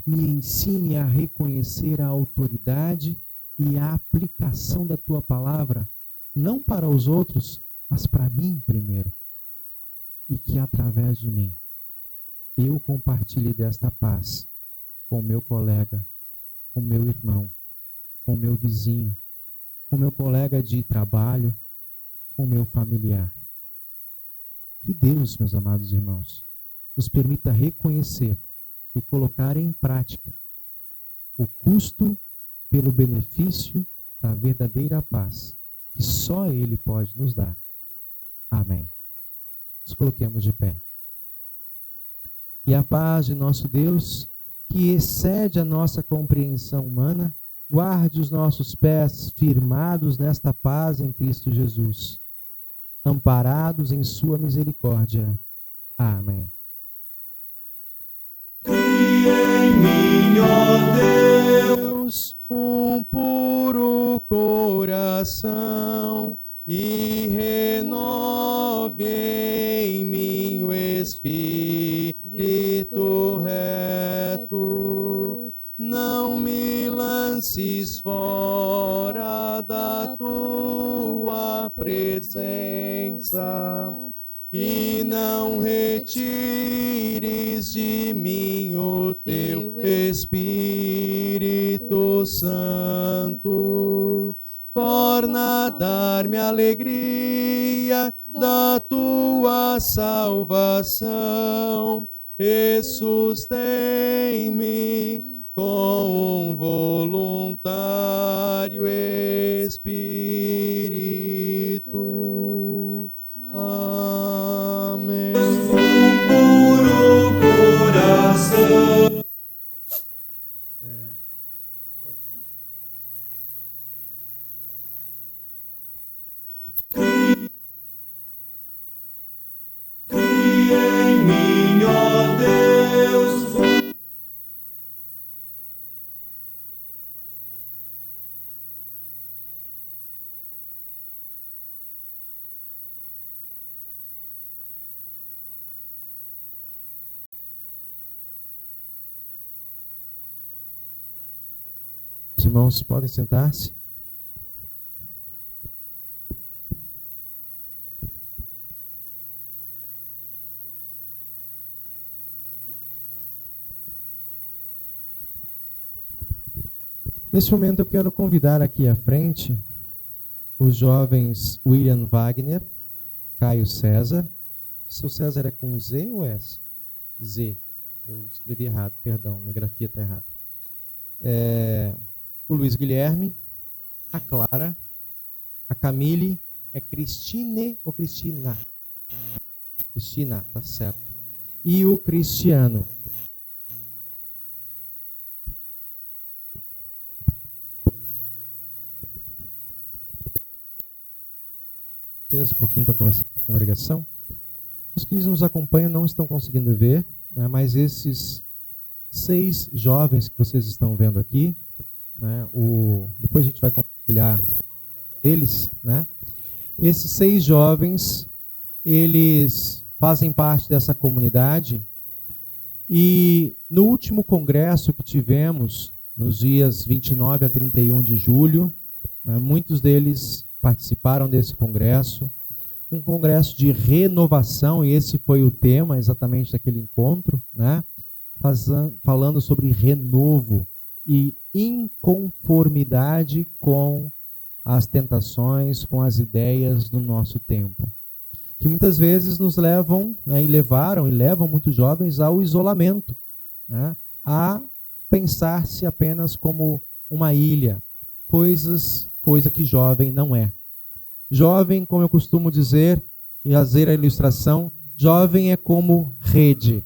Me ensine a reconhecer a autoridade e a aplicação da tua palavra, não para os outros, mas para mim primeiro. E que através de mim, eu compartilhe desta paz com meu colega, com meu irmão, com meu vizinho, com meu colega de trabalho, com meu familiar. Que Deus, meus amados irmãos, nos permita reconhecer e colocar em prática o custo pelo benefício da verdadeira paz que só Ele pode nos dar. Amém. Nos coloquemos de pé. E a paz de nosso Deus, que excede a nossa compreensão humana, guarde os nossos pés firmados nesta paz em Cristo Jesus, amparados em sua misericórdia. Amém. Cria em mim, ó Deus, um puro coração e renove em mim o espírito reto. Não me lances fora da tua presença e não retires de mim o teu Espírito Santo. Torna a dar-me alegria da tua salvação e sustém-me com um voluntário espírito. Amém. Puro coração. Os irmãos podem sentar-se. Nesse momento eu quero convidar aqui à frente os jovens William Wagner, Caio César. Seu César é com Z ou S? Z. Eu escrevi errado, perdão, minha grafia está errada. O Luiz Guilherme, a Clara, a Camille, é Cristine ou Cristina? Cristina, tá certo. E o Cristiano. Um pouquinho para conversar com a congregação. Os que nos acompanham não estão conseguindo ver, né, mas esses 6 jovens que vocês estão vendo aqui, né, depois a gente vai compartilhar eles, né? Esses 6 jovens, eles fazem parte dessa comunidade e no último congresso que tivemos, nos dias 29 a 31 de julho, né, muitos deles participaram desse congresso, um congresso de renovação, e esse foi o tema exatamente daquele encontro, né? Falando sobre renovo e inconformidade com as tentações, com as ideias do nosso tempo, que muitas vezes nos levam, né, e levam muitos jovens ao isolamento, né, a pensar-se apenas como uma ilha, coisa que jovem não é. Jovem, como eu costumo dizer, e fazer a ilustração, jovem é como rede,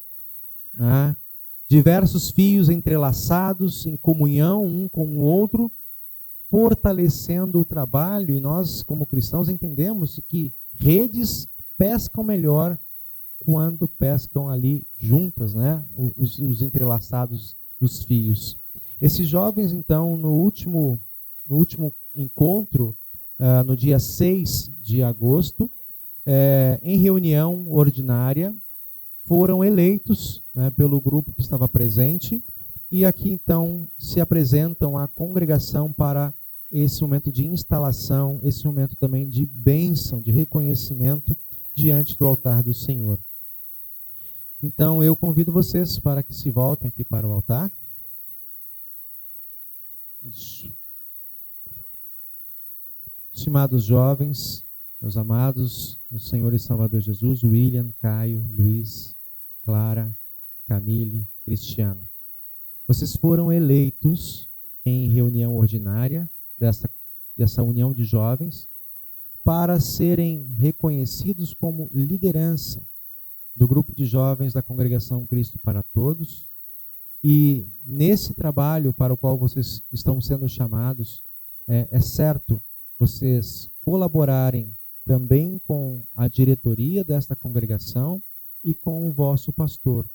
né? Diversos fios entrelaçados em comunhão um com o outro, fortalecendo o trabalho, e nós, como cristãos, entendemos que redes pescam melhor quando pescam ali juntas, né? Os entrelaçados dos fios. Esses jovens, então, no último encontro, no dia 6 de agosto, em reunião ordinária, foram eleitos, né, pelo grupo que estava presente, e aqui então se apresentam à congregação para esse momento de instalação, esse momento também de bênção, de reconhecimento diante do altar do Senhor. Então eu convido vocês para que se voltem aqui para o altar. Isso. Estimados jovens, meus amados, no Senhor e Salvador Jesus, William, Caio, Luiz, Clara, Camille, Cristiano. Vocês foram eleitos em reunião ordinária dessa união de jovens para serem reconhecidos como liderança do grupo de jovens da Congregação Cristo para Todos. E nesse trabalho para o qual vocês estão sendo chamados, é certo vocês colaborarem também com a diretoria desta congregação e com o vosso pastor,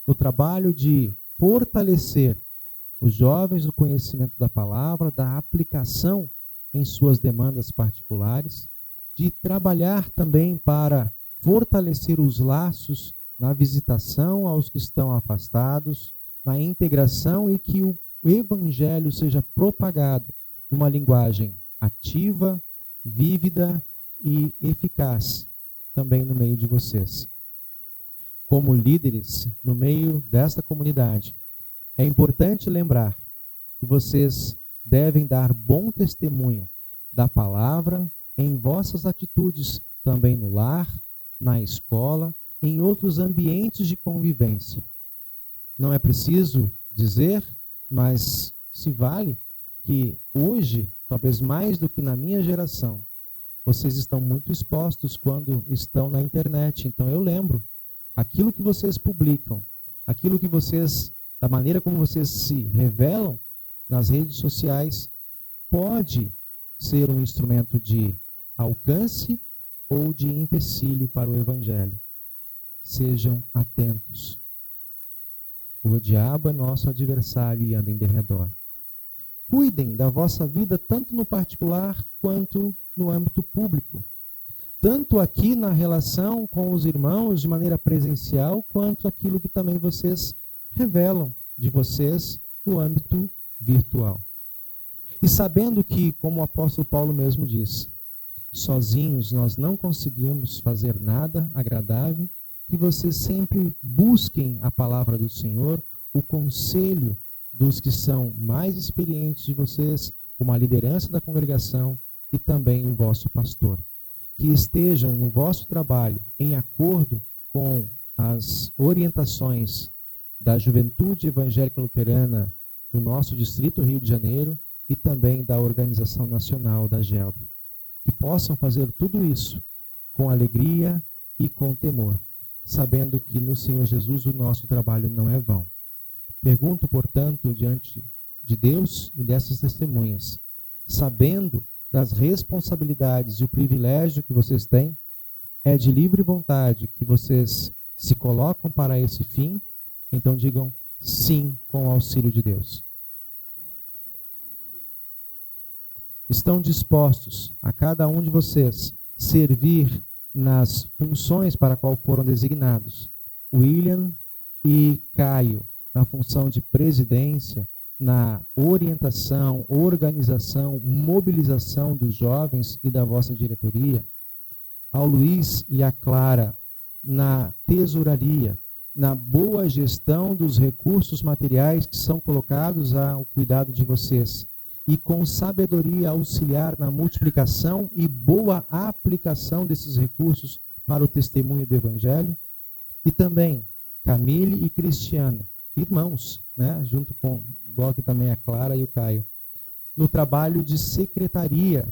no trabalho de fortalecer os jovens no conhecimento da palavra, da aplicação em suas demandas particulares, de trabalhar também para fortalecer os laços na visitação aos que estão afastados, na integração, e que o evangelho seja propagado numa linguagem ativa, vívida e eficaz também no meio de vocês. Como líderes no meio desta comunidade, é importante lembrar que vocês devem dar bom testemunho da palavra em vossas atitudes, também no lar, na escola, em outros ambientes de convivência. Não é preciso dizer, mas se vale que hoje, talvez mais do que na minha geração, vocês estão muito expostos quando estão na internet. Então eu lembro, aquilo que vocês publicam, aquilo que vocês, da maneira como vocês se revelam nas redes sociais, pode ser um instrumento de alcance ou de empecilho para o evangelho. Sejam atentos. O diabo é nosso adversário e anda em derredor. Cuidem da vossa vida tanto no particular quanto no âmbito público. Tanto aqui na relação com os irmãos de maneira presencial, quanto aquilo que também vocês revelam de vocês no âmbito virtual. E sabendo que, como o apóstolo Paulo mesmo diz, sozinhos nós não conseguimos fazer nada agradável, que vocês sempre busquem a palavra do Senhor, o conselho dos que são mais experientes de vocês, como a liderança da congregação e também o vosso pastor. Que estejam no vosso trabalho em acordo com as orientações da Juventude Evangélica Luterana do nosso Distrito Rio de Janeiro e também da Organização Nacional da GELB. Que possam fazer tudo isso com alegria e com temor, sabendo que no Senhor Jesus o nosso trabalho não é vão. Pergunto, portanto, diante de Deus e dessas testemunhas, sabendo das responsabilidades e o privilégio que vocês têm, é de livre vontade que vocês se colocam para esse fim, então digam sim com o auxílio de Deus. Estão dispostos a cada um de vocês servir nas funções para a qual foram designados. William e Caio, na função de presidência, na orientação, organização, mobilização dos jovens e da vossa diretoria. Ao Luiz e a Clara, na tesouraria, na boa gestão dos recursos materiais que são colocados ao cuidado de vocês. E com sabedoria auxiliar na multiplicação e boa aplicação desses recursos para o testemunho do Evangelho. E também Camille e Cristiano, irmãos, né, junto com, igual aqui também a Clara e o Caio, no trabalho de secretaria,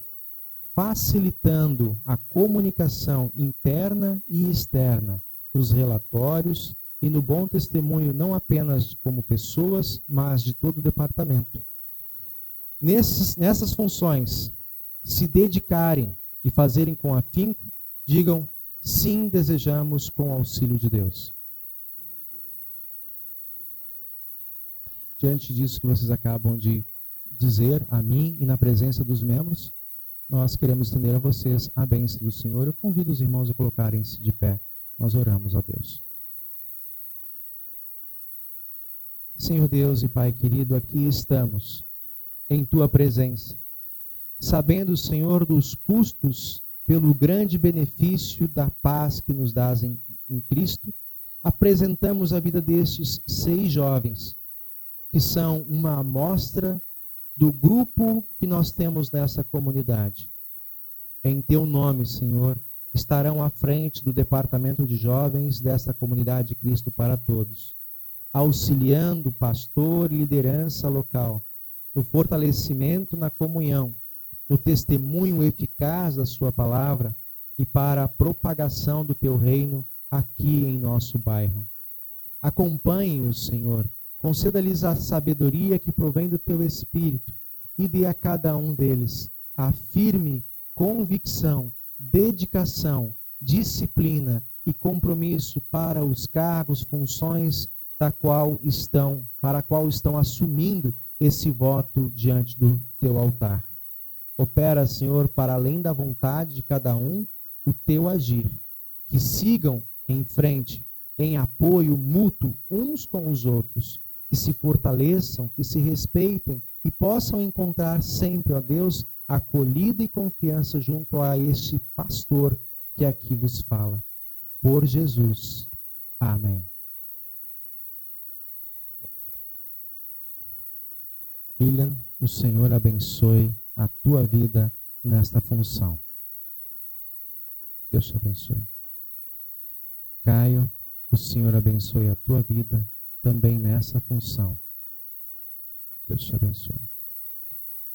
facilitando a comunicação interna e externa, nos relatórios e no bom testemunho, não apenas como pessoas, mas de todo o departamento. Nessas funções, se dedicarem e fazerem com afinco, digam, sim, desejamos com o auxílio de Deus. Diante disso que vocês acabam de dizer a mim e na presença dos membros, nós queremos estender a vocês a bênção do Senhor. Eu convido os irmãos a colocarem-se de pé. Nós oramos a Deus. Senhor Deus e Pai querido, aqui estamos em Tua presença, sabendo, Senhor, dos custos pelo grande benefício da paz que nos dás em Cristo, apresentamos a vida destes 6 jovens, que são uma amostra do grupo que nós temos nessa comunidade. Em Teu nome, Senhor, estarão à frente do departamento de jovens desta comunidade Cristo para Todos, auxiliando pastor e liderança local, no fortalecimento na comunhão, no testemunho eficaz da Sua palavra e para a propagação do Teu reino aqui em nosso bairro. Acompanhe-os, Senhor, conceda-lhes a sabedoria que provém do teu Espírito e dê a cada um deles a firme convicção, dedicação, disciplina e compromisso para os cargos, funções para a qual estão assumindo esse voto diante do teu altar. Opera, Senhor, para além da vontade de cada um, o teu agir. Que sigam em frente, em apoio mútuo uns com os outros, que se fortaleçam, que se respeitem e possam encontrar sempre, ó Deus, acolhida e confiança junto a este pastor que aqui vos fala. Por Jesus. Amém. William, o Senhor abençoe a tua vida nesta função. Deus te abençoe. Caio, o Senhor abençoe a tua vida também nessa função. Deus te abençoe.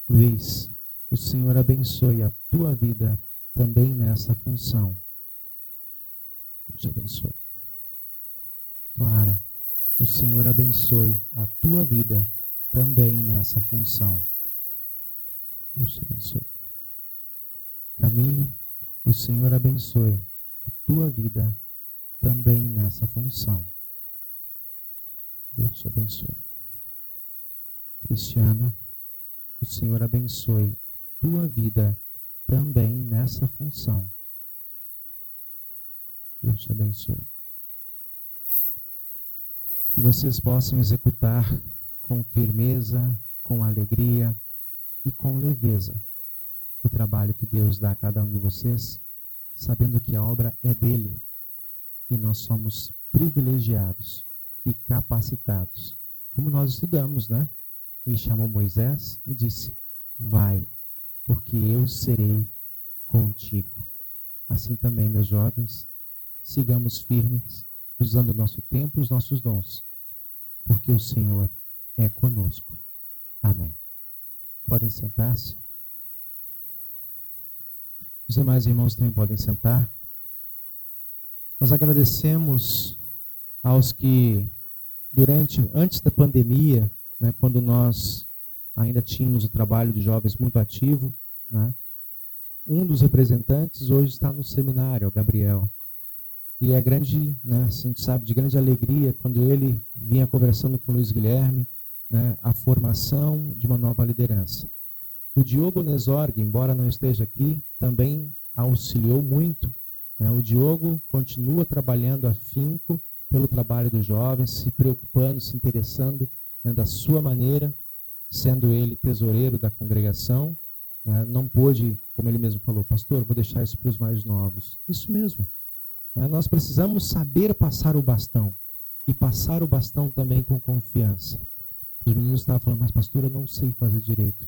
Luiz, o Senhor abençoe a tua vida também nessa função. Deus te abençoe. Clara, o Senhor abençoe a tua vida também nessa função. Deus te abençoe. Camille, o Senhor abençoe a tua vida também nessa função. Deus te abençoe. Cristiano, o Senhor abençoe a tua vida também nessa função. Deus te abençoe. Que vocês possam executar com firmeza, com alegria e com leveza o trabalho que Deus dá a cada um de vocês, sabendo que a obra é dele e nós somos privilegiados e capacitados. Como nós estudamos, né? Ele chamou Moisés e disse: vai, porque eu serei contigo. Assim também, meus jovens, sigamos firmes, usando o nosso tempo e os nossos dons, porque o Senhor é conosco. Amém. Podem sentar-se. Os demais irmãos também podem sentar. Nós agradecemos aos que, antes da pandemia, né, quando nós ainda tínhamos o trabalho de jovens muito ativo, né, um dos representantes hoje está no seminário, o Gabriel. E é grande, né, a gente sabe, de grande alegria quando ele vinha conversando com o Luiz Guilherme, né, a formação de uma nova liderança. O Diogo Nesorg, embora não esteja aqui, também auxiliou muito. Né? O Diogo continua trabalhando afinco pelo trabalho dos jovens, se preocupando, se interessando, né, da sua maneira, sendo ele tesoureiro da congregação. Né? Não pôde, como ele mesmo falou, pastor, vou deixar isso para os mais novos. Isso mesmo. Né? Nós precisamos saber passar o bastão, e passar o bastão também com confiança. Os meninos estavam falando, mas pastor, eu não sei fazer direito.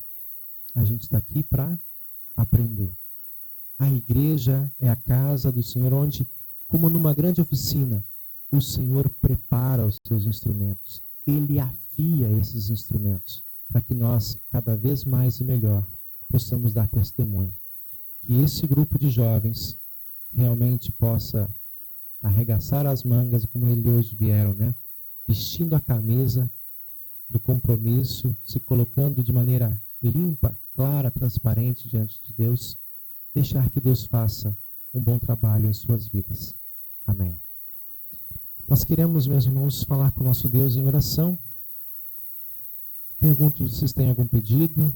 A gente está aqui para aprender. A igreja é a casa do Senhor, onde, como numa grande oficina, o Senhor prepara os seus instrumentos. Ele afia esses instrumentos para que nós, cada vez mais e melhor, possamos dar testemunho. Que esse grupo de jovens realmente possa arregaçar as mangas, como eles hoje vieram, né? Vestindo a camisa do compromisso, se colocando de maneira limpa, clara, transparente diante de Deus, deixar que Deus faça um bom trabalho em suas vidas. Amém. Nós queremos, meus irmãos, falar com o nosso Deus em oração. Pergunto se vocês têm algum pedido.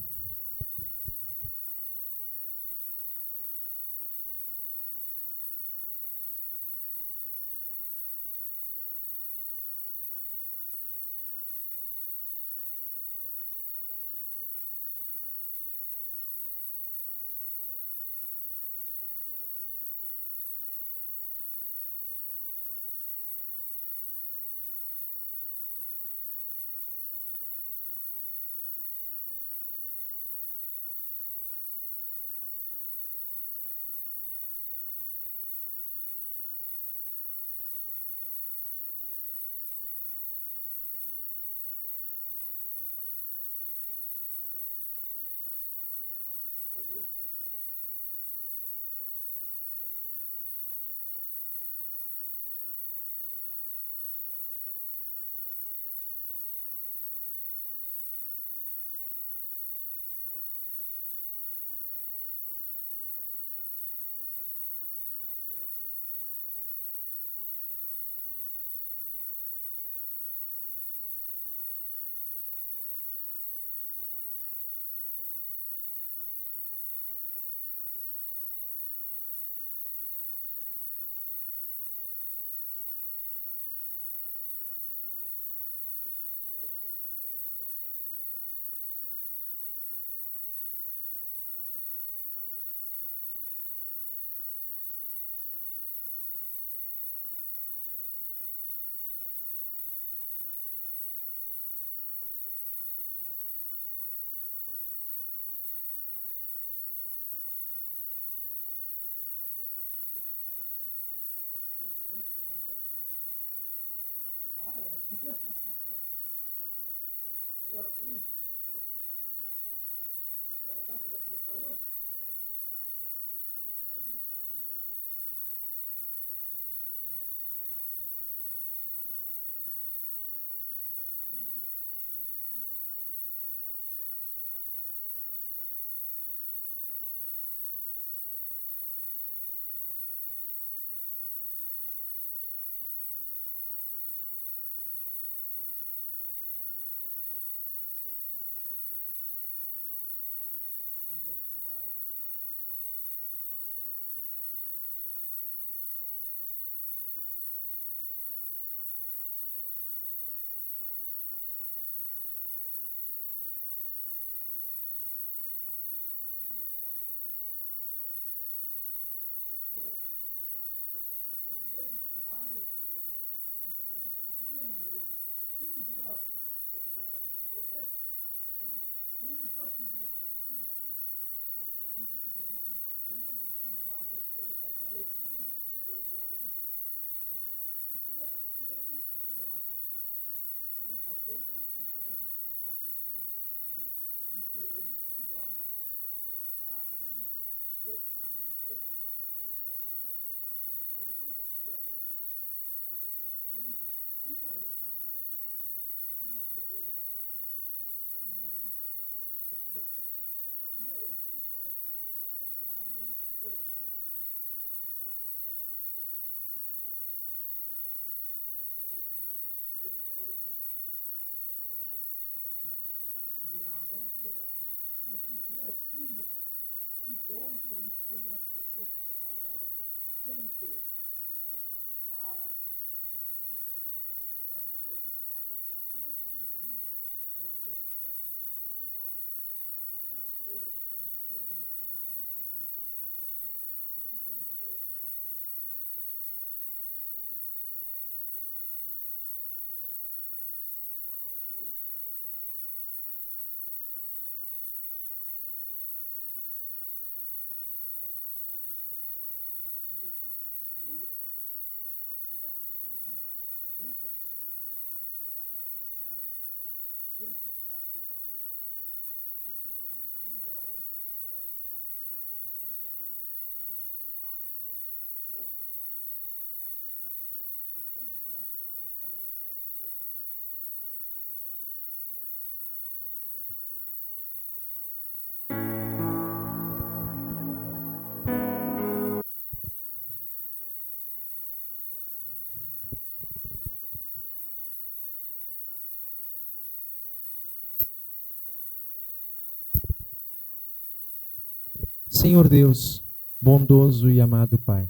Senhor Deus, bondoso e amado Pai,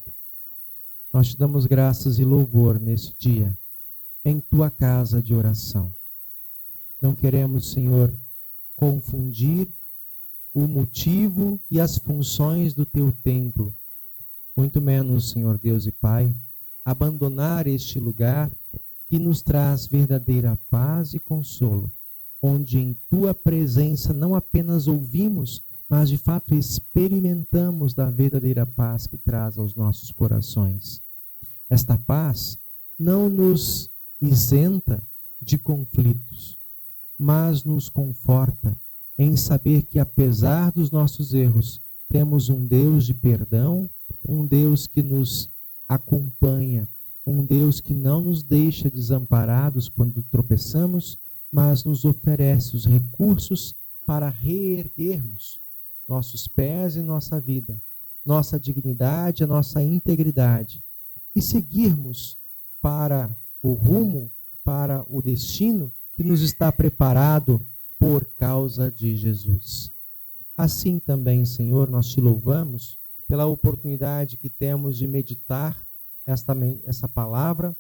nós te damos graças e louvor nesse dia, em tua casa de oração. Não queremos, Senhor, confundir o motivo e as funções do teu templo, muito menos, Senhor Deus e Pai, abandonar este lugar que nos traz verdadeira paz e consolo, onde em tua presença não apenas ouvimos, mas de fato experimentamos da verdadeira paz que traz aos nossos corações. Esta paz não nos isenta de conflitos, mas nos conforta em saber que apesar dos nossos erros, temos um Deus de perdão, um Deus que nos acompanha, um Deus que não nos deixa desamparados quando tropeçamos, mas nos oferece os recursos para reerguermos nossos pés e nossa vida, nossa dignidade, a nossa integridade, e seguirmos para o rumo, para o destino que nos está preparado por causa de Jesus. Assim também, Senhor, nós te louvamos pela oportunidade que temos de meditar essa palavra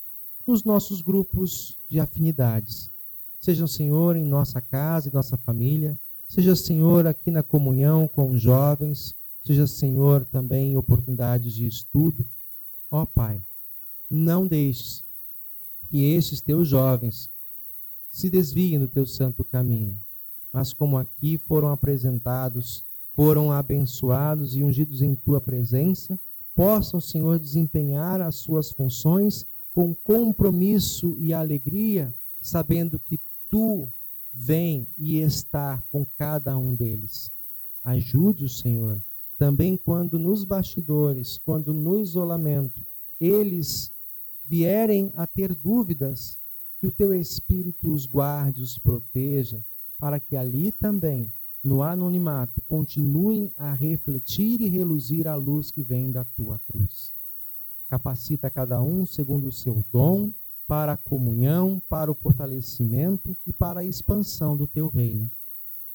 nos nossos grupos de afinidades. Seja, Senhor, em nossa casa e nossa família, seja, Senhor, aqui na comunhão com os jovens, seja, Senhor, também em oportunidades de estudo. Ó Pai, não deixes que estes teus jovens se desviem do teu santo caminho, mas como aqui foram apresentados, foram abençoados e ungidos em tua presença, possam, Senhor, desempenhar as suas funções com compromisso e alegria, sabendo que tu vem e está com cada um deles. Ajude o Senhor. Também quando nos bastidores, quando no isolamento, eles vierem a ter dúvidas, que o teu Espírito os guarde, os proteja, para que ali também, no anonimato, continuem a refletir e reluzir a luz que vem da tua cruz. Capacita cada um segundo o seu dom, para a comunhão, para o fortalecimento e para a expansão do teu reino.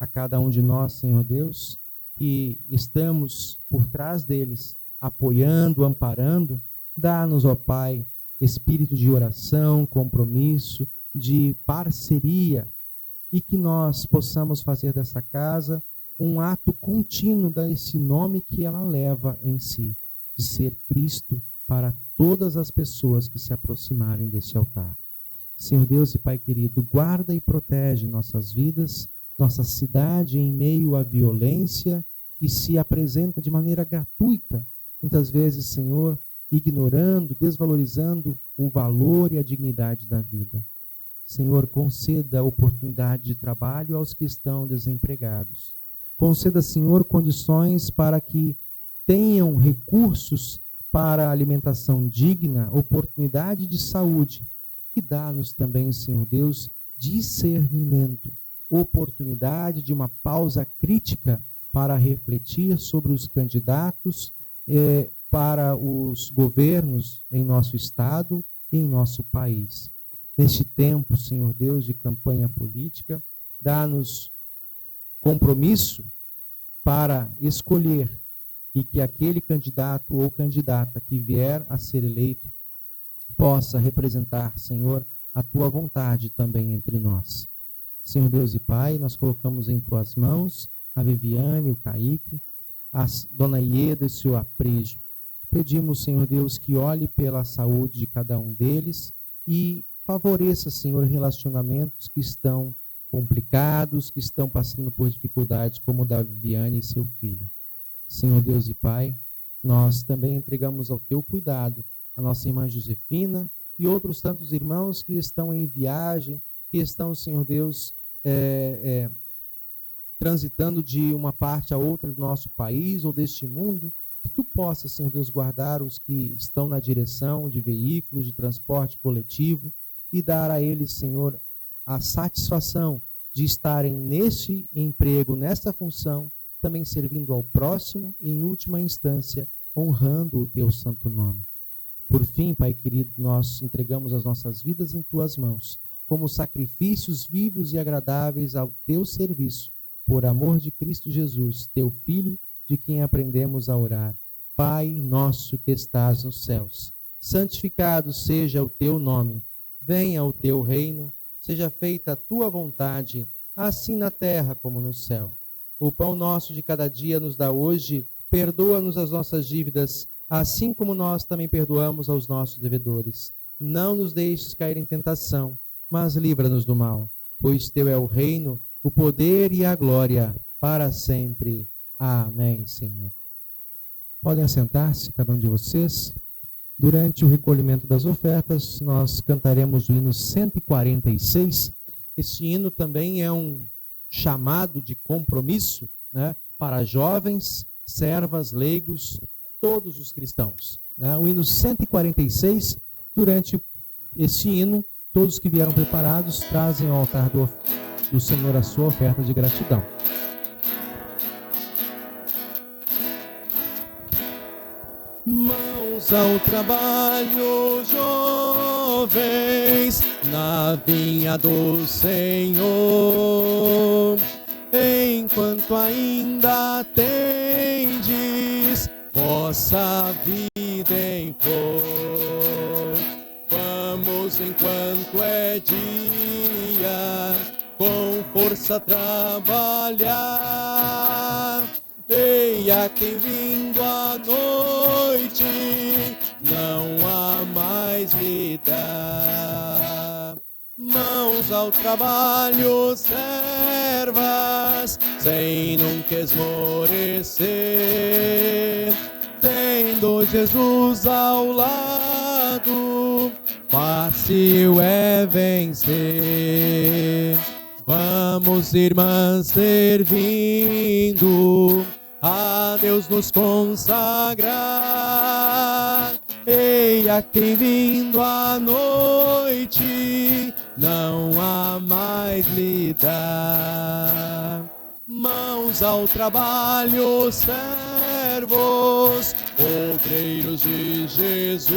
A cada um de nós, Senhor Deus, que estamos por trás deles, apoiando, amparando, dá-nos, ó Pai, espírito de oração, compromisso, de parceria, e que nós possamos fazer dessa casa um ato contínuo desse nome que ela leva em si, de ser Cristo para todas as pessoas que se aproximarem desse altar. Senhor Deus e Pai querido, guarda e protege nossas vidas, nossa cidade em meio à violência que se apresenta de maneira gratuita, muitas vezes, Senhor, ignorando, desvalorizando o valor e a dignidade da vida. Senhor, conceda oportunidade de trabalho aos que estão desempregados. Conceda, Senhor, condições para que tenham recursos para alimentação digna, oportunidade de saúde. E dá-nos também, Senhor Deus, discernimento, oportunidade de uma pausa crítica para refletir sobre os candidatos para os governos em nosso estado e em nosso país. Neste tempo, Senhor Deus, de campanha política, dá-nos compromisso para escolher e que aquele candidato ou candidata que vier a ser eleito possa representar, Senhor, a tua vontade também entre nós. Senhor Deus e Pai, nós colocamos em tuas mãos a Viviane, o Kaique, a Dona Ieda e o seu Aprígio. Pedimos, Senhor Deus, que olhe pela saúde de cada um deles e favoreça, Senhor, relacionamentos que estão complicados, que estão passando por dificuldades, como o da Viviane e seu filho. Senhor Deus e Pai, nós também entregamos ao teu cuidado a nossa irmã Josefina e outros tantos irmãos que estão em viagem, que estão, Senhor Deus, transitando de uma parte a outra do nosso país ou deste mundo, que tu possas, Senhor Deus, guardar os que estão na direção de veículos de transporte coletivo e dar a eles, Senhor, a satisfação de estarem neste emprego, nesta função, também servindo ao próximo e, em última instância, honrando o teu santo nome. Por fim, Pai querido, nós entregamos as nossas vidas em tuas mãos, como sacrifícios vivos e agradáveis ao teu serviço, por amor de Cristo Jesus, teu Filho, de quem aprendemos a orar. Pai nosso que estás nos céus, santificado seja o teu nome, venha o teu reino, seja feita a tua vontade, assim na terra como no céu. O pão nosso de cada dia nos dá hoje, perdoa-nos as nossas dívidas, assim como nós também perdoamos aos nossos devedores. Não nos deixes cair em tentação, mas livra-nos do mal, pois teu é o reino, o poder e a glória, para sempre. Amém, Senhor. Podem assentar-se, cada um de vocês. Durante o recolhimento das ofertas, nós cantaremos o hino 146. Este hino também é um chamado de compromisso, né, para jovens, servas, leigos, todos os cristãos. Né? O hino 146, durante esse hino, todos que vieram preparados trazem ao altar do Senhor a sua oferta de gratidão. Mãos ao trabalho, jovens, na vinha do Senhor, enquanto ainda tendes vossa vida em flor. Vamos enquanto é dia, com força trabalhar. Eia quem vindo à noite não há mais lhe dar. Mãos ao trabalho, servas, sem nunca esmorecer. Tendo Jesus ao lado, fácil é vencer. Vamos, irmãs, servindo a Deus nos consagrar. Eia quem vindo à noite não há mais lhe dar. Mãos ao trabalho, servos, obreiros de Jesus,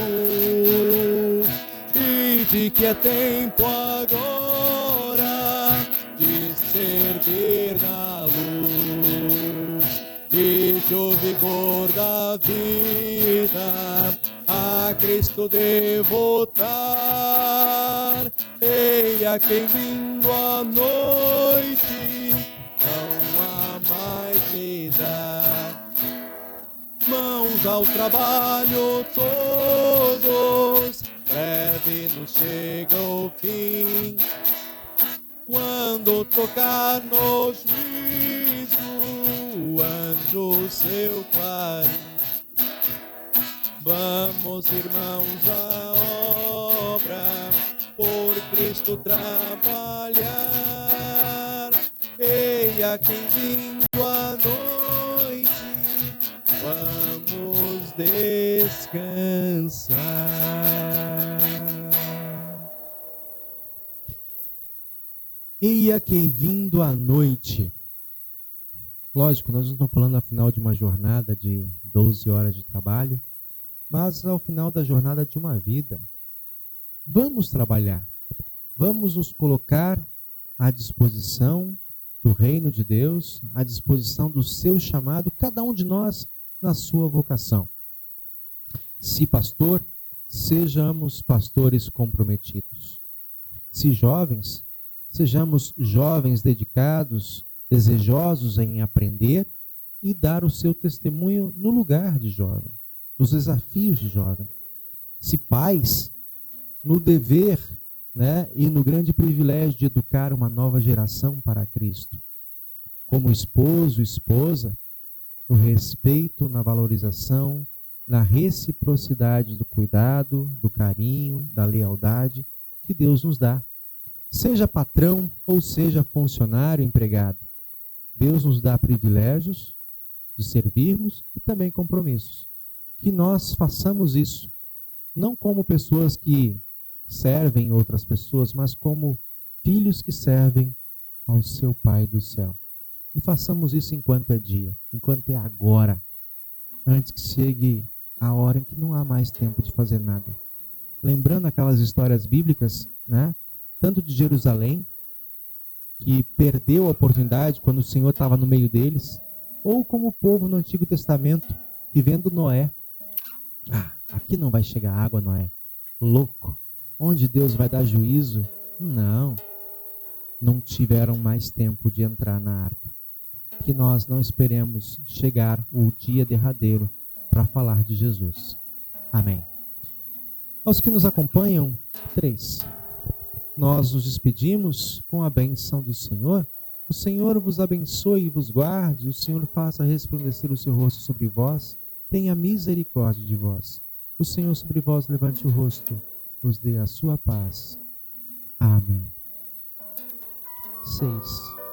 e de que é tempo agora de servir na luz, e de o vigor da vida a Cristo devotar. Eia quem vindo à noite não há mais me dar. Mãos ao trabalho todos, breve nos chega o fim. Quando tocar no juízo o anjo seu clarim. Vamos, irmãos, à obra, por Cristo trabalhar. Eia quem vindo à noite, vamos descansar. Eia quem vindo à noite. Lógico, nós não estamos falando ao final de uma jornada de 12 horas de trabalho, mas ao final da jornada de uma vida. Vamos trabalhar, vamos nos colocar à disposição do reino de Deus, à disposição do seu chamado, cada um de nós na sua vocação. Se pastor, sejamos pastores comprometidos. Se jovens, sejamos jovens dedicados, desejosos em aprender e dar o seu testemunho no lugar de jovem, nos desafios de jovem. Se pais, no dever, e no grande privilégio de educar uma nova geração para Cristo. Como esposo e esposa, no respeito, na valorização, na reciprocidade do cuidado, do carinho, da lealdade que Deus nos dá. Seja patrão ou seja funcionário, empregado, Deus nos dá privilégios de servirmos e também compromissos. Que nós façamos isso, não como pessoas que servem outras pessoas, mas como filhos que servem ao seu Pai do céu. E façamos isso enquanto é dia, enquanto é agora, antes que chegue a hora em que não há mais tempo de fazer nada. Lembrando aquelas histórias bíblicas, tanto de Jerusalém, que perdeu a oportunidade quando o Senhor estava no meio deles, ou como o povo no Antigo Testamento, que vendo Noé, aqui não vai chegar água, Noé, louco, onde Deus vai dar juízo? Não tiveram mais tempo de entrar na arca. Que nós não esperemos chegar o dia derradeiro para falar de Jesus. Amém. Aos que nos acompanham, 3. Nós nos despedimos com a bênção do Senhor. O Senhor vos abençoe e vos guarde, o Senhor faça resplandecer o seu rosto sobre vós, tenha misericórdia de vós. O Senhor sobre vós levante o rosto, vos dê a sua paz. Amém. 6.